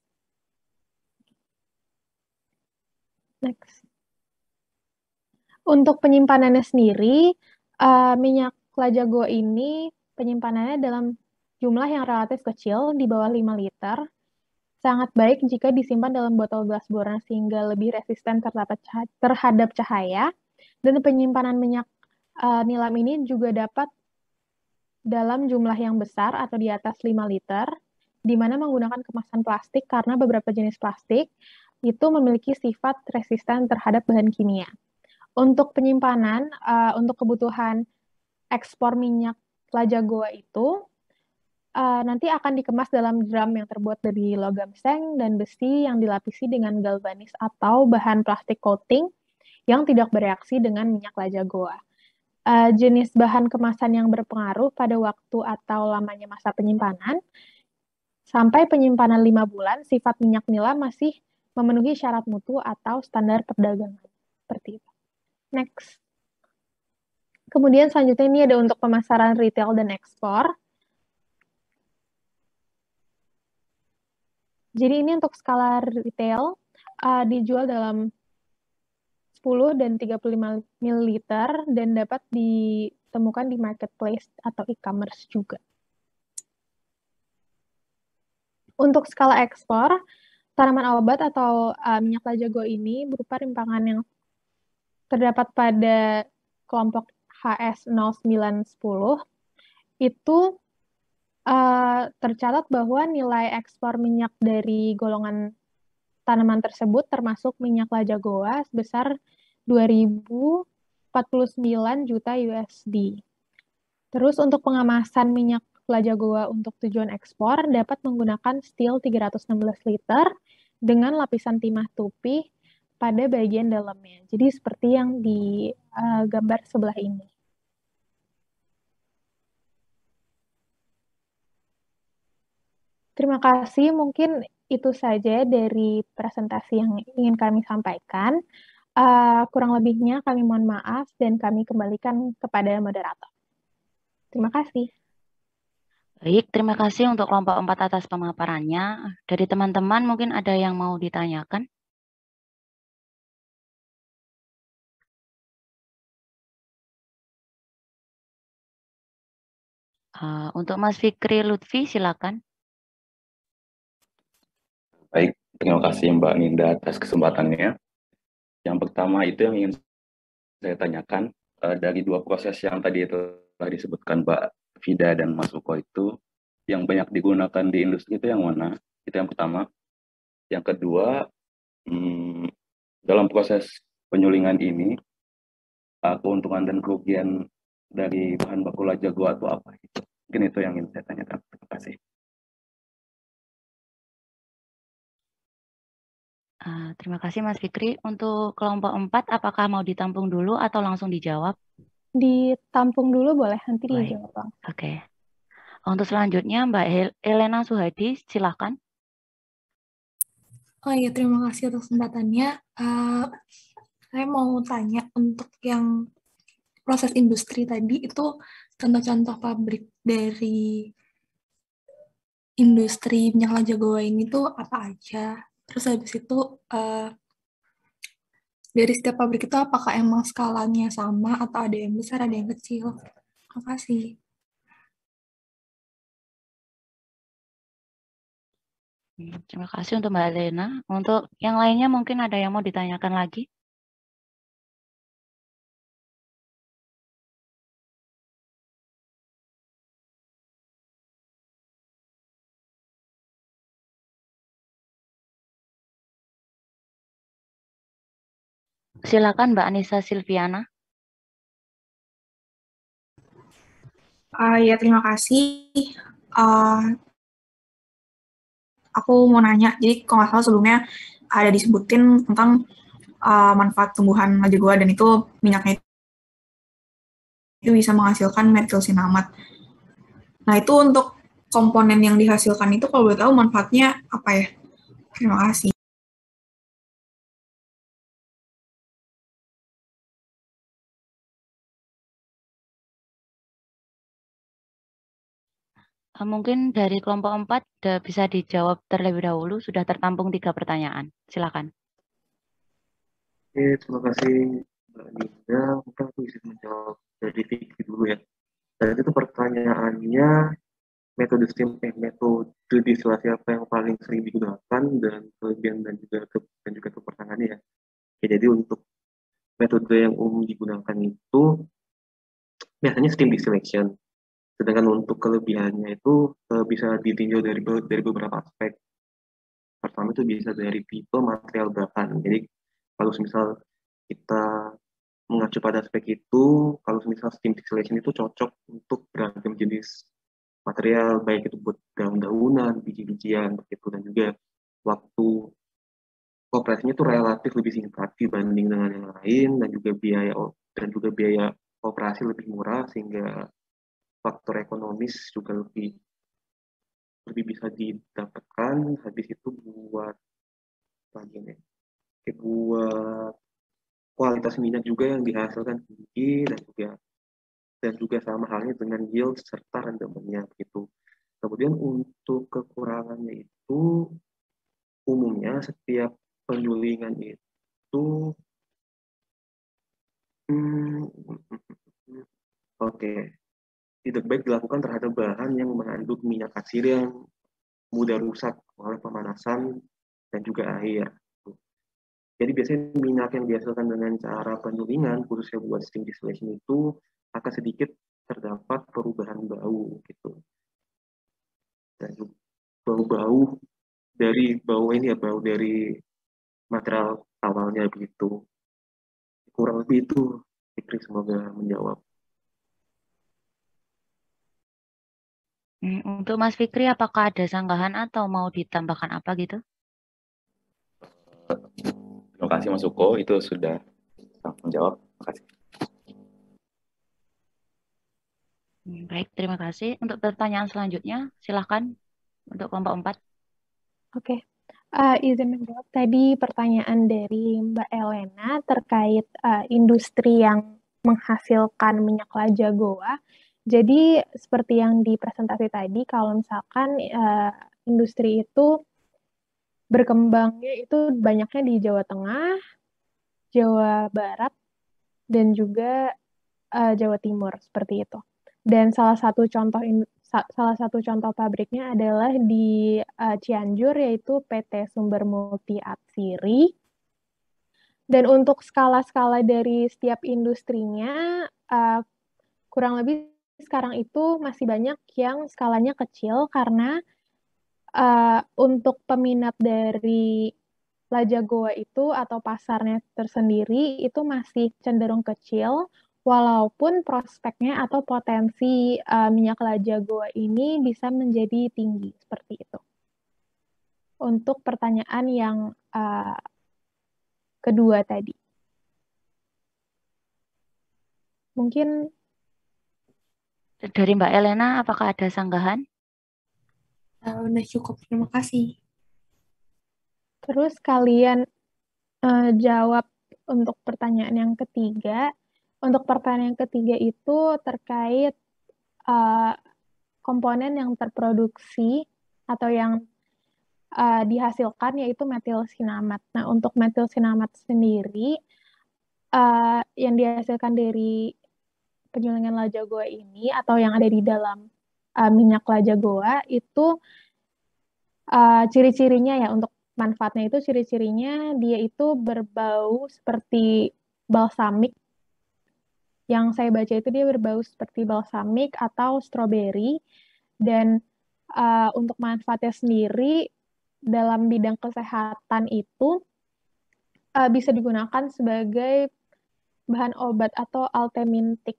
Next. Untuk penyimpanannya sendiri, minyak Laja Goa ini penyimpanannya dalam jumlah yang relatif kecil, di bawah 5 liter. Sangat baik jika disimpan dalam botol gelas borang sehingga lebih resisten terhadap cahaya. Dan penyimpanan minyak nilam ini juga dapat dalam jumlah yang besar atau di atas 5 liter, di mana menggunakan kemasan plastik karena beberapa jenis plastik itu memiliki sifat resisten terhadap bahan kimia. Untuk penyimpanan, untuk kebutuhan ekspor minyak Laja Goa itu nanti akan dikemas dalam drum yang terbuat dari logam seng dan besi yang dilapisi dengan galvanis atau bahan plastik coating yang tidak bereaksi dengan minyak Laja Goa. Jenis bahan kemasan yang berpengaruh pada waktu atau lamanya masa penyimpanan. Sampai penyimpanan 5 bulan, sifat minyak nila masih memenuhi syarat mutu atau standar perdagangan. Seperti itu. Next. Kemudian selanjutnya ini ada untuk pemasaran retail dan ekspor. Jadi ini untuk skala retail dijual dalam 10 dan 35 ml dan dapat ditemukan di marketplace atau e-commerce juga. Untuk skala ekspor, tanaman obat atau minyak Laja Goa ini berupa rimpangan yang terdapat pada kelompok HS0910 itu tercatat bahwa nilai ekspor minyak dari golongan tanaman tersebut termasuk minyak Laja Goa sebesar 2.049 juta USD. Terus untuk pengemasan minyak Laja Goa untuk tujuan ekspor dapat menggunakan steel 316 liter dengan lapisan timah tupi pada bagian dalamnya. Jadi seperti yang di gambar sebelah ini. Terima kasih, mungkin itu saja dari presentasi yang ingin kami sampaikan. Kurang lebihnya kami mohon maaf dan kami kembalikan kepada moderator. Terima kasih. Baik, terima kasih untuk kelompok 4 atas pemaparannya. Dari teman-teman mungkin ada yang mau ditanyakan? Untuk Mas Fikri Lutfi, silakan. Baik, terima kasih Mbak Ninda atas kesempatannya. Yang pertama itu yang ingin saya tanyakan, dari 2 proses yang tadi telah disebutkan Mbak Vida dan Mas Uko itu, yang banyak digunakan di industri itu yang mana? Itu yang pertama. Yang kedua, dalam proses penyulingan ini, keuntungan dan kerugian dari bahan baku Laja Goa itu apa? Mungkin itu yang ingin saya tanyakan. Terima kasih. Terima kasih Mas Fikri. Untuk kelompok 4, apakah mau ditampung dulu atau langsung dijawab? Ditampung dulu boleh, nanti Baik. dijawab. Oke. Untuk selanjutnya Mbak Elena Suhadi, silakan. Oh iya, terima kasih atas kesempatannya. Saya mau tanya untuk yang proses industri tadi itu contoh-contoh pabrik dari industri minyak lada goreng itu apa aja? Terus habis itu dari setiap pabrik itu apakah emang skalanya sama atau ada yang besar, ada yang kecil? Terima kasih. Terima kasih untuk Mbak Elena. Untuk yang lainnya mungkin ada yang mau ditanyakan lagi? Silakan Mbak Anissa Silviana. Ya, terima kasih. Aku mau nanya, jadi kalau nggak salah sebelumnya ada disebutin tentang manfaat tumbuhan lada gua dan itu minyaknya itu bisa menghasilkan metilsinamat. Nah, itu untuk komponen yang dihasilkan itu kalau boleh tahu manfaatnya apa ya? Terima kasih. Mungkin dari kelompok 4 bisa dijawab terlebih dahulu, sudah tertampung 3 pertanyaan. Silakan. Oke, terima kasih Mbak Nida. Mungkin aku bisa menjawab dari Vicky dulu ya. Dan itu pertanyaannya metode distilasi apa yang paling sering digunakan dan kelebihan dan juga kekurangannya ya. Oke, jadi untuk metode yang umum digunakan itu biasanya steam distillation. Sedangkan untuk kelebihannya itu bisa ditinjau dari beberapa aspek. Pertama itu bisa dari tipe material bahan. Jadi kalau misal kita mengacu pada aspek itu, kalau misal steam distillation itu cocok untuk beragam jenis material, baik itu buat daun-daunan, biji-bijian, begitu, dan juga waktu operasinya itu relatif lebih singkat dibanding dengan yang lain, dan juga biaya operasi lebih murah, sehingga faktor ekonomis juga lebih bisa didapatkan. Habis itu buat lagi nih, buat kualitas minyak juga yang dihasilkan tinggi, dan juga sama halnya dengan yield serta rendemennya begitu. Kemudian untuk kekurangannya itu umumnya setiap penyulingan itu tidak baik dilakukan terhadap bahan yang mengandung minyak atsiri yang mudah rusak oleh pemanasan dan juga air. Jadi biasanya minyak yang dihasilkan dengan cara penyulingan, khususnya buat steam distillation itu akan sedikit terdapat perubahan bau gitu. Dan juga bau-bau bau dari material awalnya begitu. Kurang lebih itu, Fikri, semoga menjawab. Untuk Mas Fikri, apakah ada sanggahan atau mau ditambahkan apa gitu? Terima kasih Mas Suko, itu sudah menjawab. Terima kasih. Baik, terima kasih. Untuk pertanyaan selanjutnya, silahkan untuk kelompok 4. Oke. Izin menjawab tadi pertanyaan dari Mbak Elena terkait industri yang menghasilkan minyak lada goa. Jadi seperti yang di presentasi tadi, kalau misalkan industri itu berkembangnya itu banyaknya di Jawa Tengah, Jawa Barat, dan juga Jawa Timur seperti itu. Dan salah satu contoh pabriknya adalah di Cianjur, yaitu PT Sumber Multi Atsiri. Dan untuk skala-skala dari setiap industrinya, kurang lebih sekarang itu masih banyak yang skalanya kecil karena untuk peminat dari lada goa itu atau pasarnya tersendiri itu masih cenderung kecil, walaupun prospeknya atau potensi minyak lada goa ini bisa menjadi tinggi seperti itu. Untuk pertanyaan yang kedua tadi, mungkin dari Mbak Elena, apakah ada sanggahan? Udah cukup, terima kasih. Terus kalian jawab untuk pertanyaan yang ketiga. Untuk pertanyaan yang ketiga itu terkait komponen yang terproduksi atau yang dihasilkan, yaitu metilsinamat. Nah, untuk metilsinamat sendiri yang dihasilkan dari penyulingan lada goa ini atau yang ada di dalam minyak lada goa itu ciri-cirinya ya, untuk manfaatnya itu ciri-cirinya dia itu berbau seperti balsamik. Yang saya baca itu dia berbau seperti balsamik atau stroberi. Dan untuk manfaatnya sendiri dalam bidang kesehatan itu bisa digunakan sebagai bahan obat atau altemintik.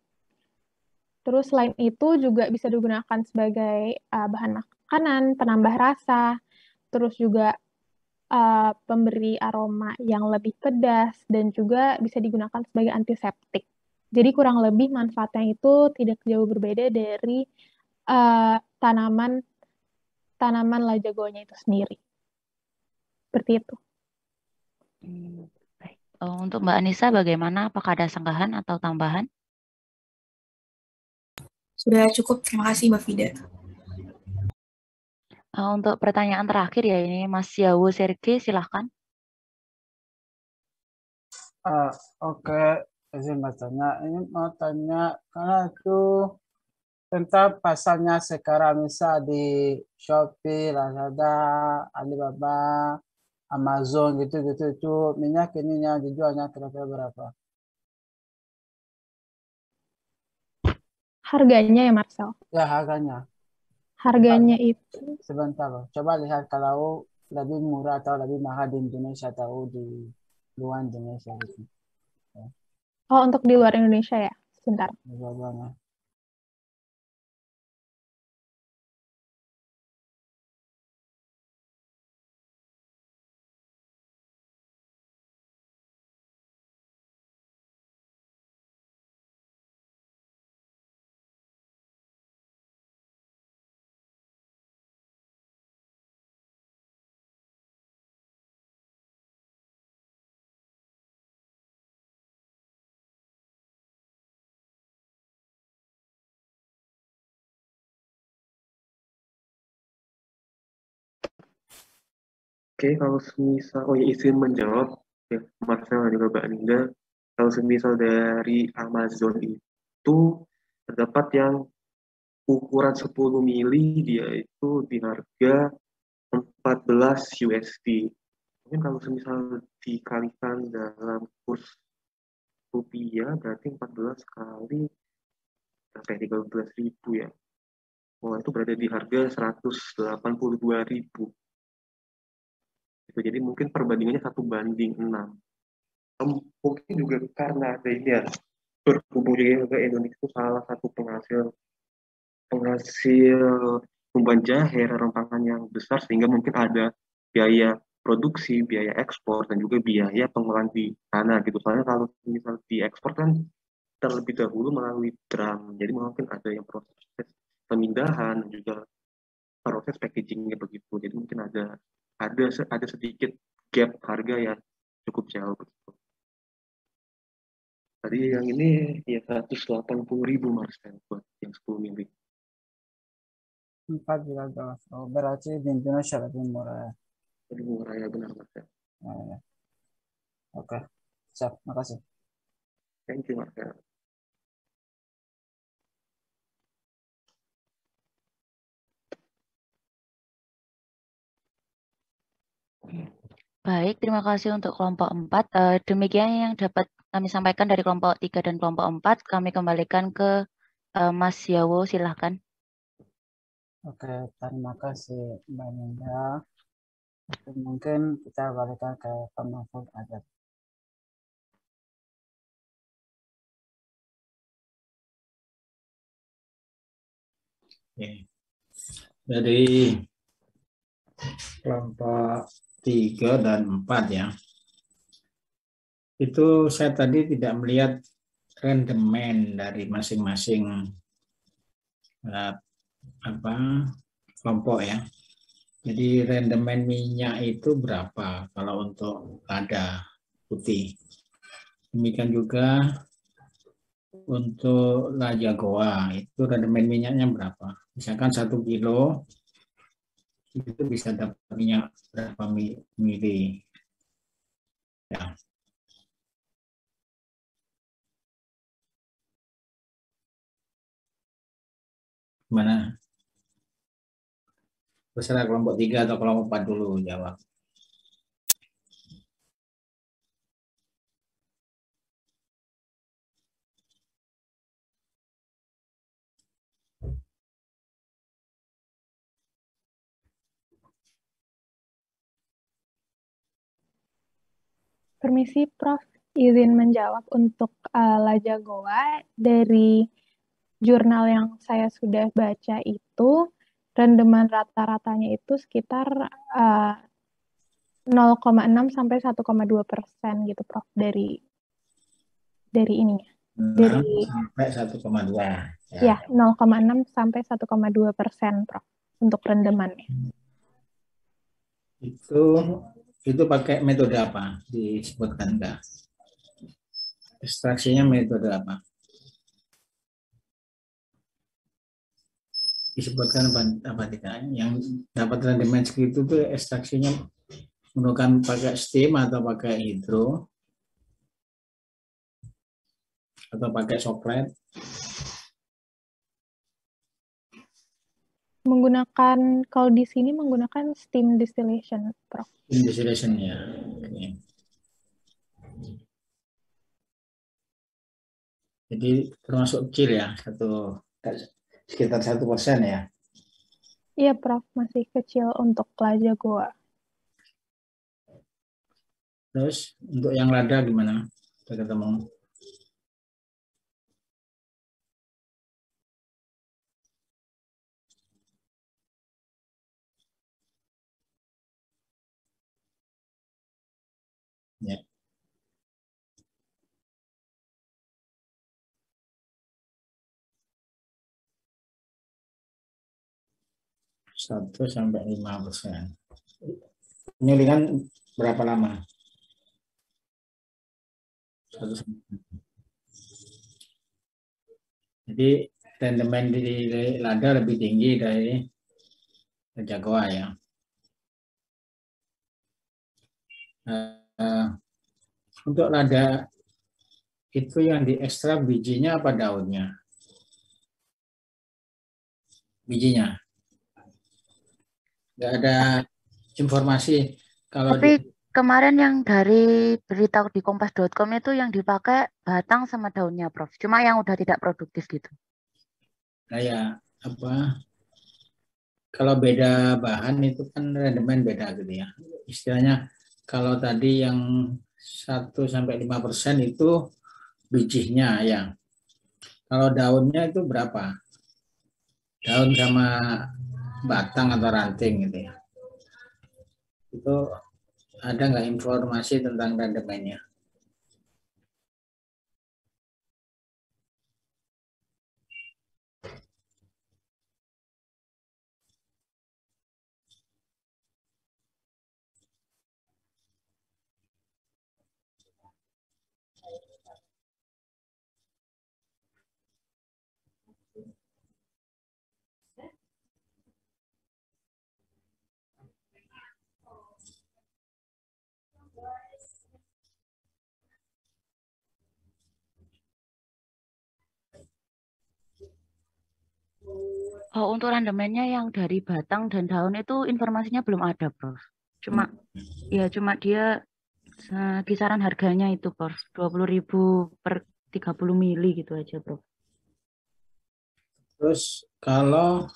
Terus selain itu juga bisa digunakan sebagai bahan makanan, penambah rasa, terus juga pemberi aroma yang lebih pedas, dan juga bisa digunakan sebagai antiseptik. Jadi kurang lebih manfaatnya itu tidak jauh berbeda dari tanaman lada goanya itu sendiri. Seperti itu. Baik. Untuk Mbak Anissa bagaimana? Apakah ada sanggahan atau tambahan? Sudah cukup, terima kasih Mbak Fida. Untuk pertanyaan terakhir ya, ini Mas Yawo Serge, silahkan. Oke, izin bertanya. Ini mau tanya karena itu tentang pasarnya sekarang, misal di Shopee, Lazada, Alibaba, Amazon gitu-gitu, itu minyak ininya dijualnya kira-kira berapa? Harganya ya, Marcel? Ya, harganya. Harganya itu Sebentar loh. Coba lihat kalau lebih murah atau lebih mahal di Indonesia atau di luar Indonesia gitu. untuk di luar Indonesia ya. Sebentar. Dua-duanya. Oke, kalau semisal, oh ya izin menjawab, ya, Marcel dan juga Mbak Ninda, kalau semisal dari Amazon itu terdapat yang ukuran 10 mili, dia itu di harga 14 USD. Mungkin kalau semisal dikalikan dalam kurs rupiah, berarti 14 kali sampai 13.000 ya. Wah, itu berada di harga 182.000. Jadi mungkin perbandingannya 1:6. Mungkin juga karena ada ini ya, berhubung juga Indonesia itu salah satu penghasil tumbuhan jahe, rempah yang besar, sehingga mungkin ada biaya produksi, biaya ekspor, dan juga biaya pengolahan di sana gitu. Soalnya kalau misal diekspor kan terlebih dahulu melalui drum, jadi mungkin ada yang proses pemindahan dan juga proses packagingnya begitu. Jadi mungkin ada sedikit gap harga yang cukup jauh begitu. Tadi yang ini ya 180.000 Marcel buat yang 10 mili. 14. Oh, berarti di Indonesia lebih murah ya. Lebih murah ya, benar Marcel. Ya. Oke, siap, makasih. Thank you Marcel. Baik, terima kasih untuk kelompok 4. Demikian yang dapat kami sampaikan dari kelompok 3 dan kelompok 4. Kami kembalikan ke Mas Yawo, silahkan. Oke, terima kasih Mbak Ninda. Mungkin kita balikan ke Pak Mahfud aja. Dari kelompok 3 dan 4 ya. Itu saya tadi tidak melihat rendemen dari masing-masing kelompok ya. Jadi rendemen minyak itu berapa kalau untuk lada putih. Demikian juga untuk lada goa itu rendemen minyaknya berapa. Misalkan 1 kilo itu bisa dapat minyak berapa mili. Ya. Gimana? Terserah kelompok 3 atau kelompok 4 dulu jawab. Permisi, Prof. Izin menjawab untuk lada goa dari jurnal yang saya sudah baca itu rendeman rata-ratanya itu sekitar 0,6 sampai 1,2% gitu, Prof. Dari ininya. 6 Dari sampai 1,2. ya 0,6 sampai 1,2%, Prof. Untuk rendemannya. Itu pakai metode apa? Disebutkan enggak? Ekstraksinya metode apa? Disebutkan apa tidak? Yang dapat rendemen segitu tuh ekstraksinya menggunakan pakai steam atau pakai hidro atau pakai soklet? Menggunakan, kalau di sini menggunakan steam distillation, Prof. Steam distillation ya. Oke. Jadi termasuk kecil ya, sekitar 1% ya. Iya, Prof. Masih kecil untuk lada goa. Terus untuk yang lada gimana? Sudah ketemu? Ya. Satu sampai 5%. Penyulingan berapa lama? 1 sampai. Jadi rendemen di lada lebih tinggi dari lada goa ya. Untuk lada itu yang diekstrak bijinya apa daunnya? Bijinya. Nggak ada informasi kalau Tapi kemarin yang dari berita di kompas.com itu yang dipakai batang sama daunnya, Prof. Cuma yang udah tidak produktif gitu. kayak apa? Kalau beda bahan itu kan rendemen beda gitu ya. Istilahnya kalau tadi yang 1 sampai 5% itu bijinya ya. Kalau daunnya itu berapa? Daun sama batang atau ranting gitu ya. Itu ada nggak informasi tentang rendemennya? Oh, untuk rendemennya yang dari batang dan daun itu informasinya belum ada, Prof. Cuma dia kisaran harganya itu, Prof. 20.000 per 30 mili gitu aja, Prof. Terus kalau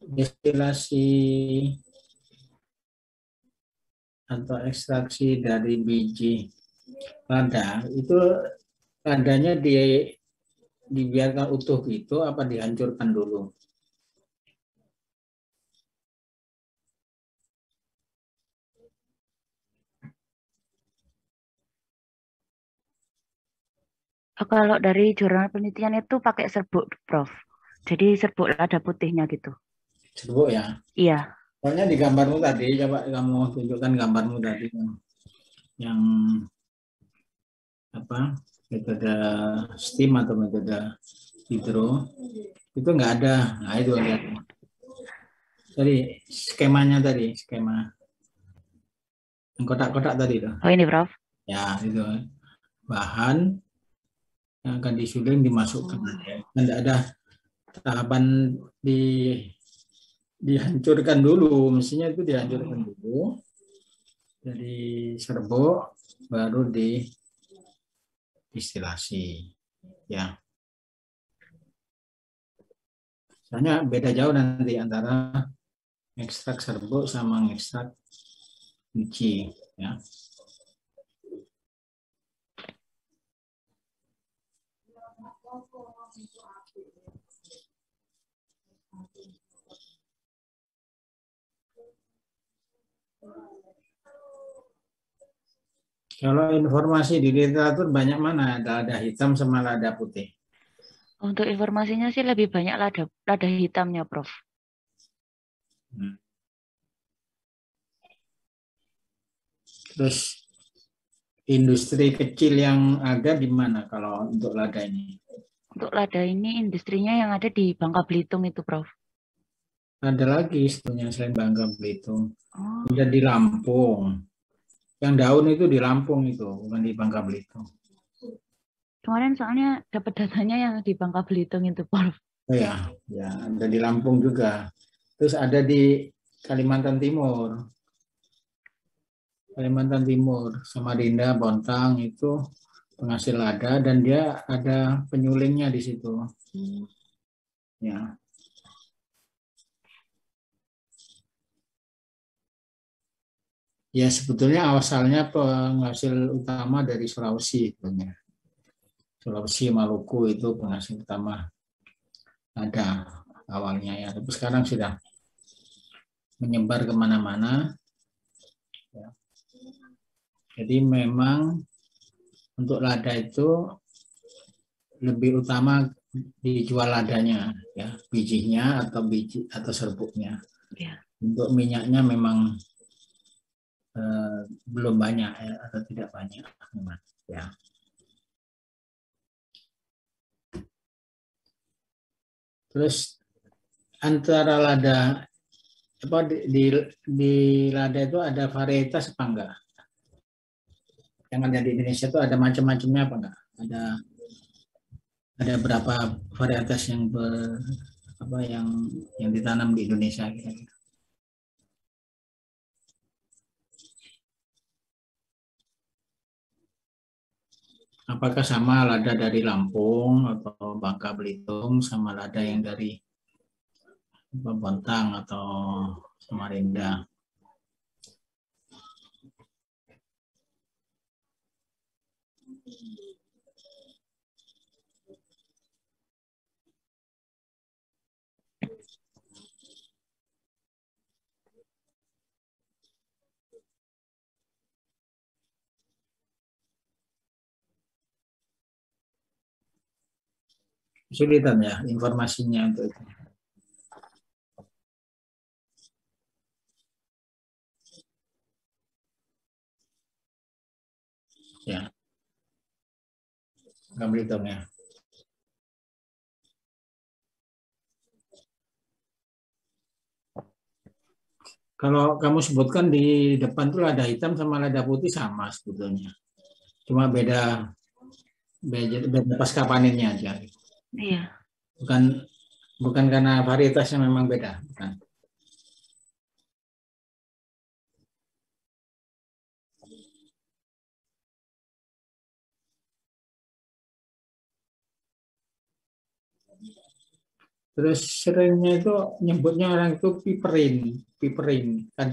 destilasi atau ekstraksi dari biji lada itu ladanya dibiarkan utuh gitu apa dihancurkan dulu? Kalau dari jurnal penelitian itu pakai serbuk, Prof. Jadi serbuk lada putihnya gitu. Serbuk ya? Iya. Soalnya di gambarmu tadi, coba kamu tunjukkan gambarmu tadi yang apa metode steam atau metode hidro itu nggak ada. Nah itu lihat. Jadi skemanya tadi, skema yang kotak-kotak tadi itu. Oh ini Prof. Ya itu bahan yang akan disuling dimasukkan. Tidak ada tahapan dihancurkan dulu, mestinya itu dihancurkan dulu. Jadi serbuk baru distilasi. Ya. Soalnya beda jauh nanti antara ekstrak serbuk sama ekstrak biji, ya. Kalau informasi di literatur banyak mana? Ada lada hitam sama lada putih. Untuk informasinya sih lebih banyak lada hitamnya, Prof. Terus industri kecil yang ada di mana kalau untuk lada ini? Untuk lada ini industrinya yang ada di Bangka Belitung itu, Prof. Ada lagi sebetulnya selain Bangka Belitung. Ada di Lampung. Yang daun itu di Lampung itu, bukan di Bangka Belitung. Kemarin soalnya dapat datanya yang di Bangka Belitung itu, Prof. Oh ya, ya ada di Lampung juga. Terus ada di Kalimantan Timur. Kalimantan Timur, Samarinda, Bontang itu penghasil lada dan dia ada penyulingnya di situ. Ya. Ya sebetulnya asalnya penghasil utama dari Sulawesi sebenarnya. Sulawesi, Maluku itu penghasil utama ada awalnya ya. Tapi sekarang sudah menyebar kemana-mana. Ya. Jadi memang untuk lada itu lebih utama dijual ladanya, ya bijinya atau serbuknya. Ya. Untuk minyaknya memang belum banyak ya, atau tidak banyak memang ya. Terus antara lada apa di lada itu ada varietas apa enggak? Yang ada di Indonesia itu ada macam-macamnya apa enggak? Ada berapa varietas yang ditanam di Indonesia kira-kira? Apakah sama lada dari Lampung atau Bangka Belitung sama lada yang dari Bontang atau Samarinda? Kesulitan ya informasinya untuk itu. Ya, nggak berhitung ya. Kalau kamu sebutkan di depan tuh lada hitam sama lada putih sama sebetulnya, cuma beda pasca panennya aja. Iya. Bukan karena varietasnya memang beda, bukan. Terus seringnya itu nyebutnya orang itu piperin,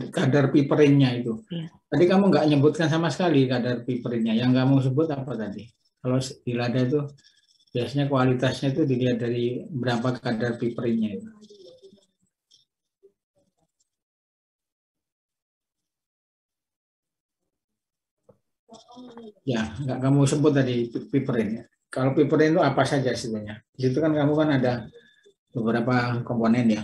kadar piperinnya itu. Ya. Tadi kamu nggak nyebutkan sama sekali kadar piperinnya. Yang kamu sebut apa tadi? Kalau di lada itu biasanya kualitasnya itu dilihat dari berapa kadar piperinnya itu. Ya, nggak kamu sebut tadi piperin. Kalau piperin itu apa saja sebenarnya? Di situ kan kamu kan ada beberapa komponen ya.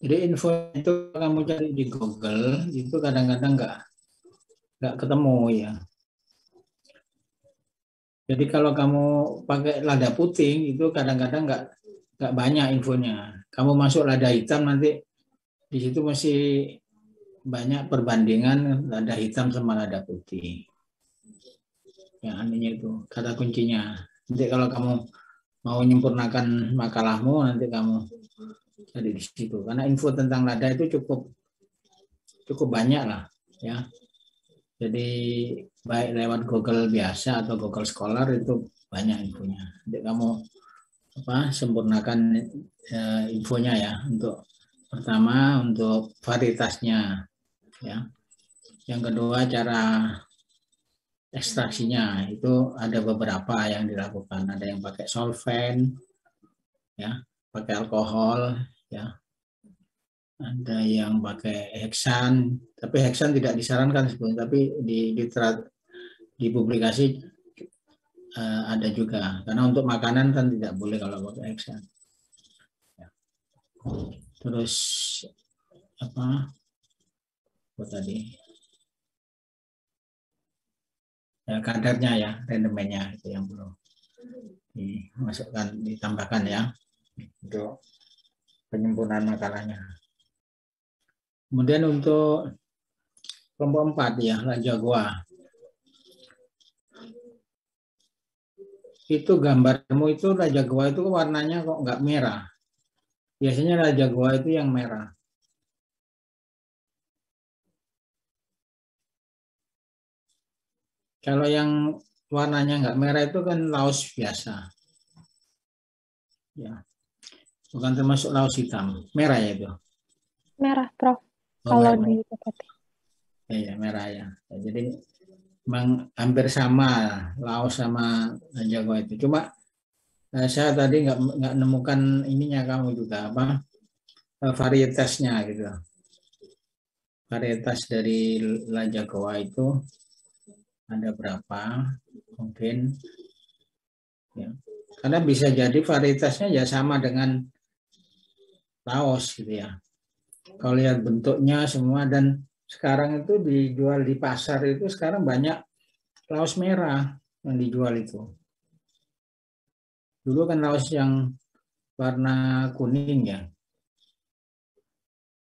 Jadi info itu kamu cari di Google itu kadang-kadang nggak ketemu ya. Jadi kalau kamu pakai lada putih itu kadang-kadang nggak banyak infonya. Kamu masuk lada hitam nanti di situ masih banyak perbandingan lada hitam sama lada putih. Yang anehnya itu kata kuncinya. Nanti kalau kamu mau menyempurnakan makalahmu nanti kamu cari di situ. Karena info tentang lada itu cukup banyak lah ya. Jadi baik lewat Google biasa atau Google Scholar itu banyak infonya. Jadi kamu sempurnakan infonya ya. Untuk pertama untuk varietasnya ya. Yang kedua cara ekstraksinya itu ada beberapa yang dilakukan. Ada yang pakai solvent ya, pakai alkohol ya. Ada yang pakai heksan, tapi heksan tidak disarankan sebenarnya, tapi di publikasi ada juga. Karena untuk makanan kan tidak boleh kalau pakai heksan. Ya. Terus apa tadi? Ya, kadarnya ya, rendemennya itu yang perlu dimasukkan, ditambahkan ya untuk penyempurnaan makalahnya. Kemudian untuk kelompok 4 ya, Raja Goa. Itu gambarmu itu Raja Goa itu warnanya kok nggak merah. Biasanya Raja Goa itu yang merah. Kalau yang warnanya nggak merah itu kan laos biasa. Ya. Bukan termasuk laos hitam. Merah ya itu? Merah, Prof. Oh, Kalau merah. di PPT. Ya, merah ya. Jadi memang hampir sama laos sama Raja Goa itu. Cuma saya tadi nggak nemukan ininya kamu juga apa varietasnya gitu. Varietas dari Raja Goa itu ada berapa mungkin ya. Karena bisa jadi varietasnya ya sama dengan laos gitu ya. Kalau lihat bentuknya semua, dan sekarang itu dijual di pasar itu sekarang banyak laos merah yang dijual itu. Dulu kan laos yang warna kuning ya,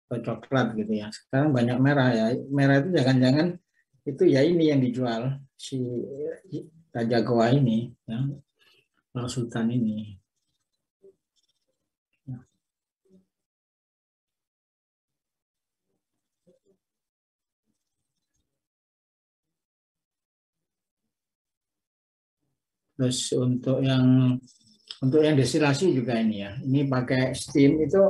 atau coklat gitu ya. Sekarang banyak merah ya. Merah itu jangan-jangan itu ya ini yang dijual si Raja Goa ini ya. Laos Sultan ini. Terus untuk yang destilasi juga ini ya. Ini pakai steam itu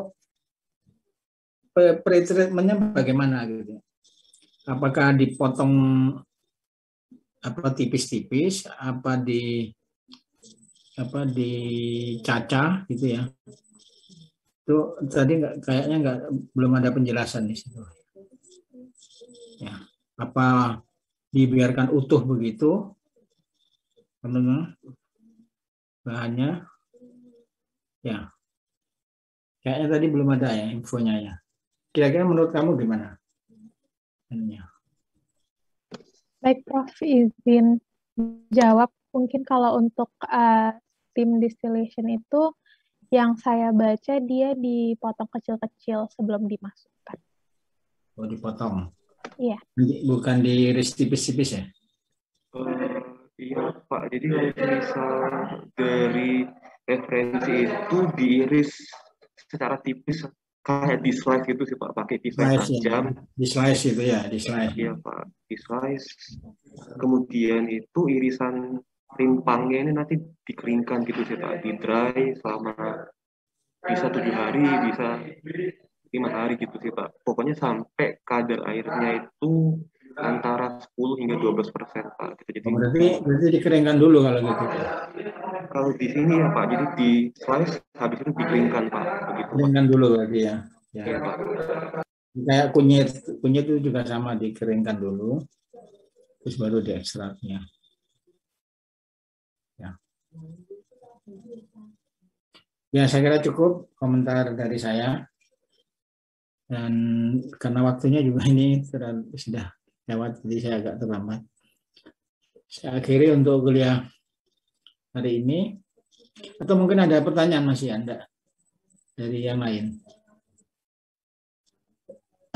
pre-treatmentnya bagaimana gitu? Apakah dipotong apa tipis-tipis, apa dicacah gitu ya? Itu tadi kayaknya belum ada penjelasan di situ. Ya, apa dibiarkan utuh begitu? Teman-teman, bahannya, ya, kayaknya tadi belum ada ya infonya ya. Kira-kira menurut kamu gimana? Baik, Prof, izin jawab. Mungkin kalau untuk steam distillation itu, yang saya baca dia dipotong kecil-kecil sebelum dimasukkan. Oh, dipotong? Iya. Bukan diiris tipis-tipis ya? Iya Pak, jadi kalau misal dari referensi itu diiris secara tipis kayak di slice gitu sih Pak, pakai pisau tajam. Di slice itu ya, di slice. Iya Pak, di slice. Kemudian itu irisan rimpangnya ini nanti dikeringkan gitu sih Pak, di dry selama bisa 7 hari, bisa 5 hari gitu sih Pak. Pokoknya sampai kadar airnya itu antara 10 hingga 12%, Pak. Gitu. Jadi berarti dikeringkan dulu kalau gitu. Kalau di sini ya Pak, jadi di slice habis itu dikeringkan Pak. Begitu. Dikeringkan dulu berarti ya. Ya, Pak. Kayak kunyit itu juga sama, dikeringkan dulu, terus baru diekstraknya. Ya, saya kira cukup komentar dari saya. Dan karena waktunya juga ini sudah lewat, jadi saya agak terlambat. Saya akhiri untuk kuliah hari ini. Atau mungkin ada pertanyaan masih Anda dari yang lain?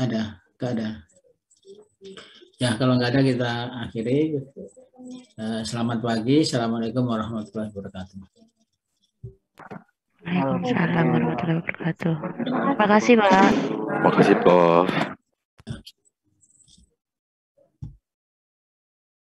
Ada? Nggak ada? Ya, kalau nggak ada kita akhiri. Selamat pagi. Assalamualaikum warahmatullahi wabarakatuh. Waalaikumsalam warahmatullahi wabarakatuh. Terima kasih, Pak. Terima kasih, Prof.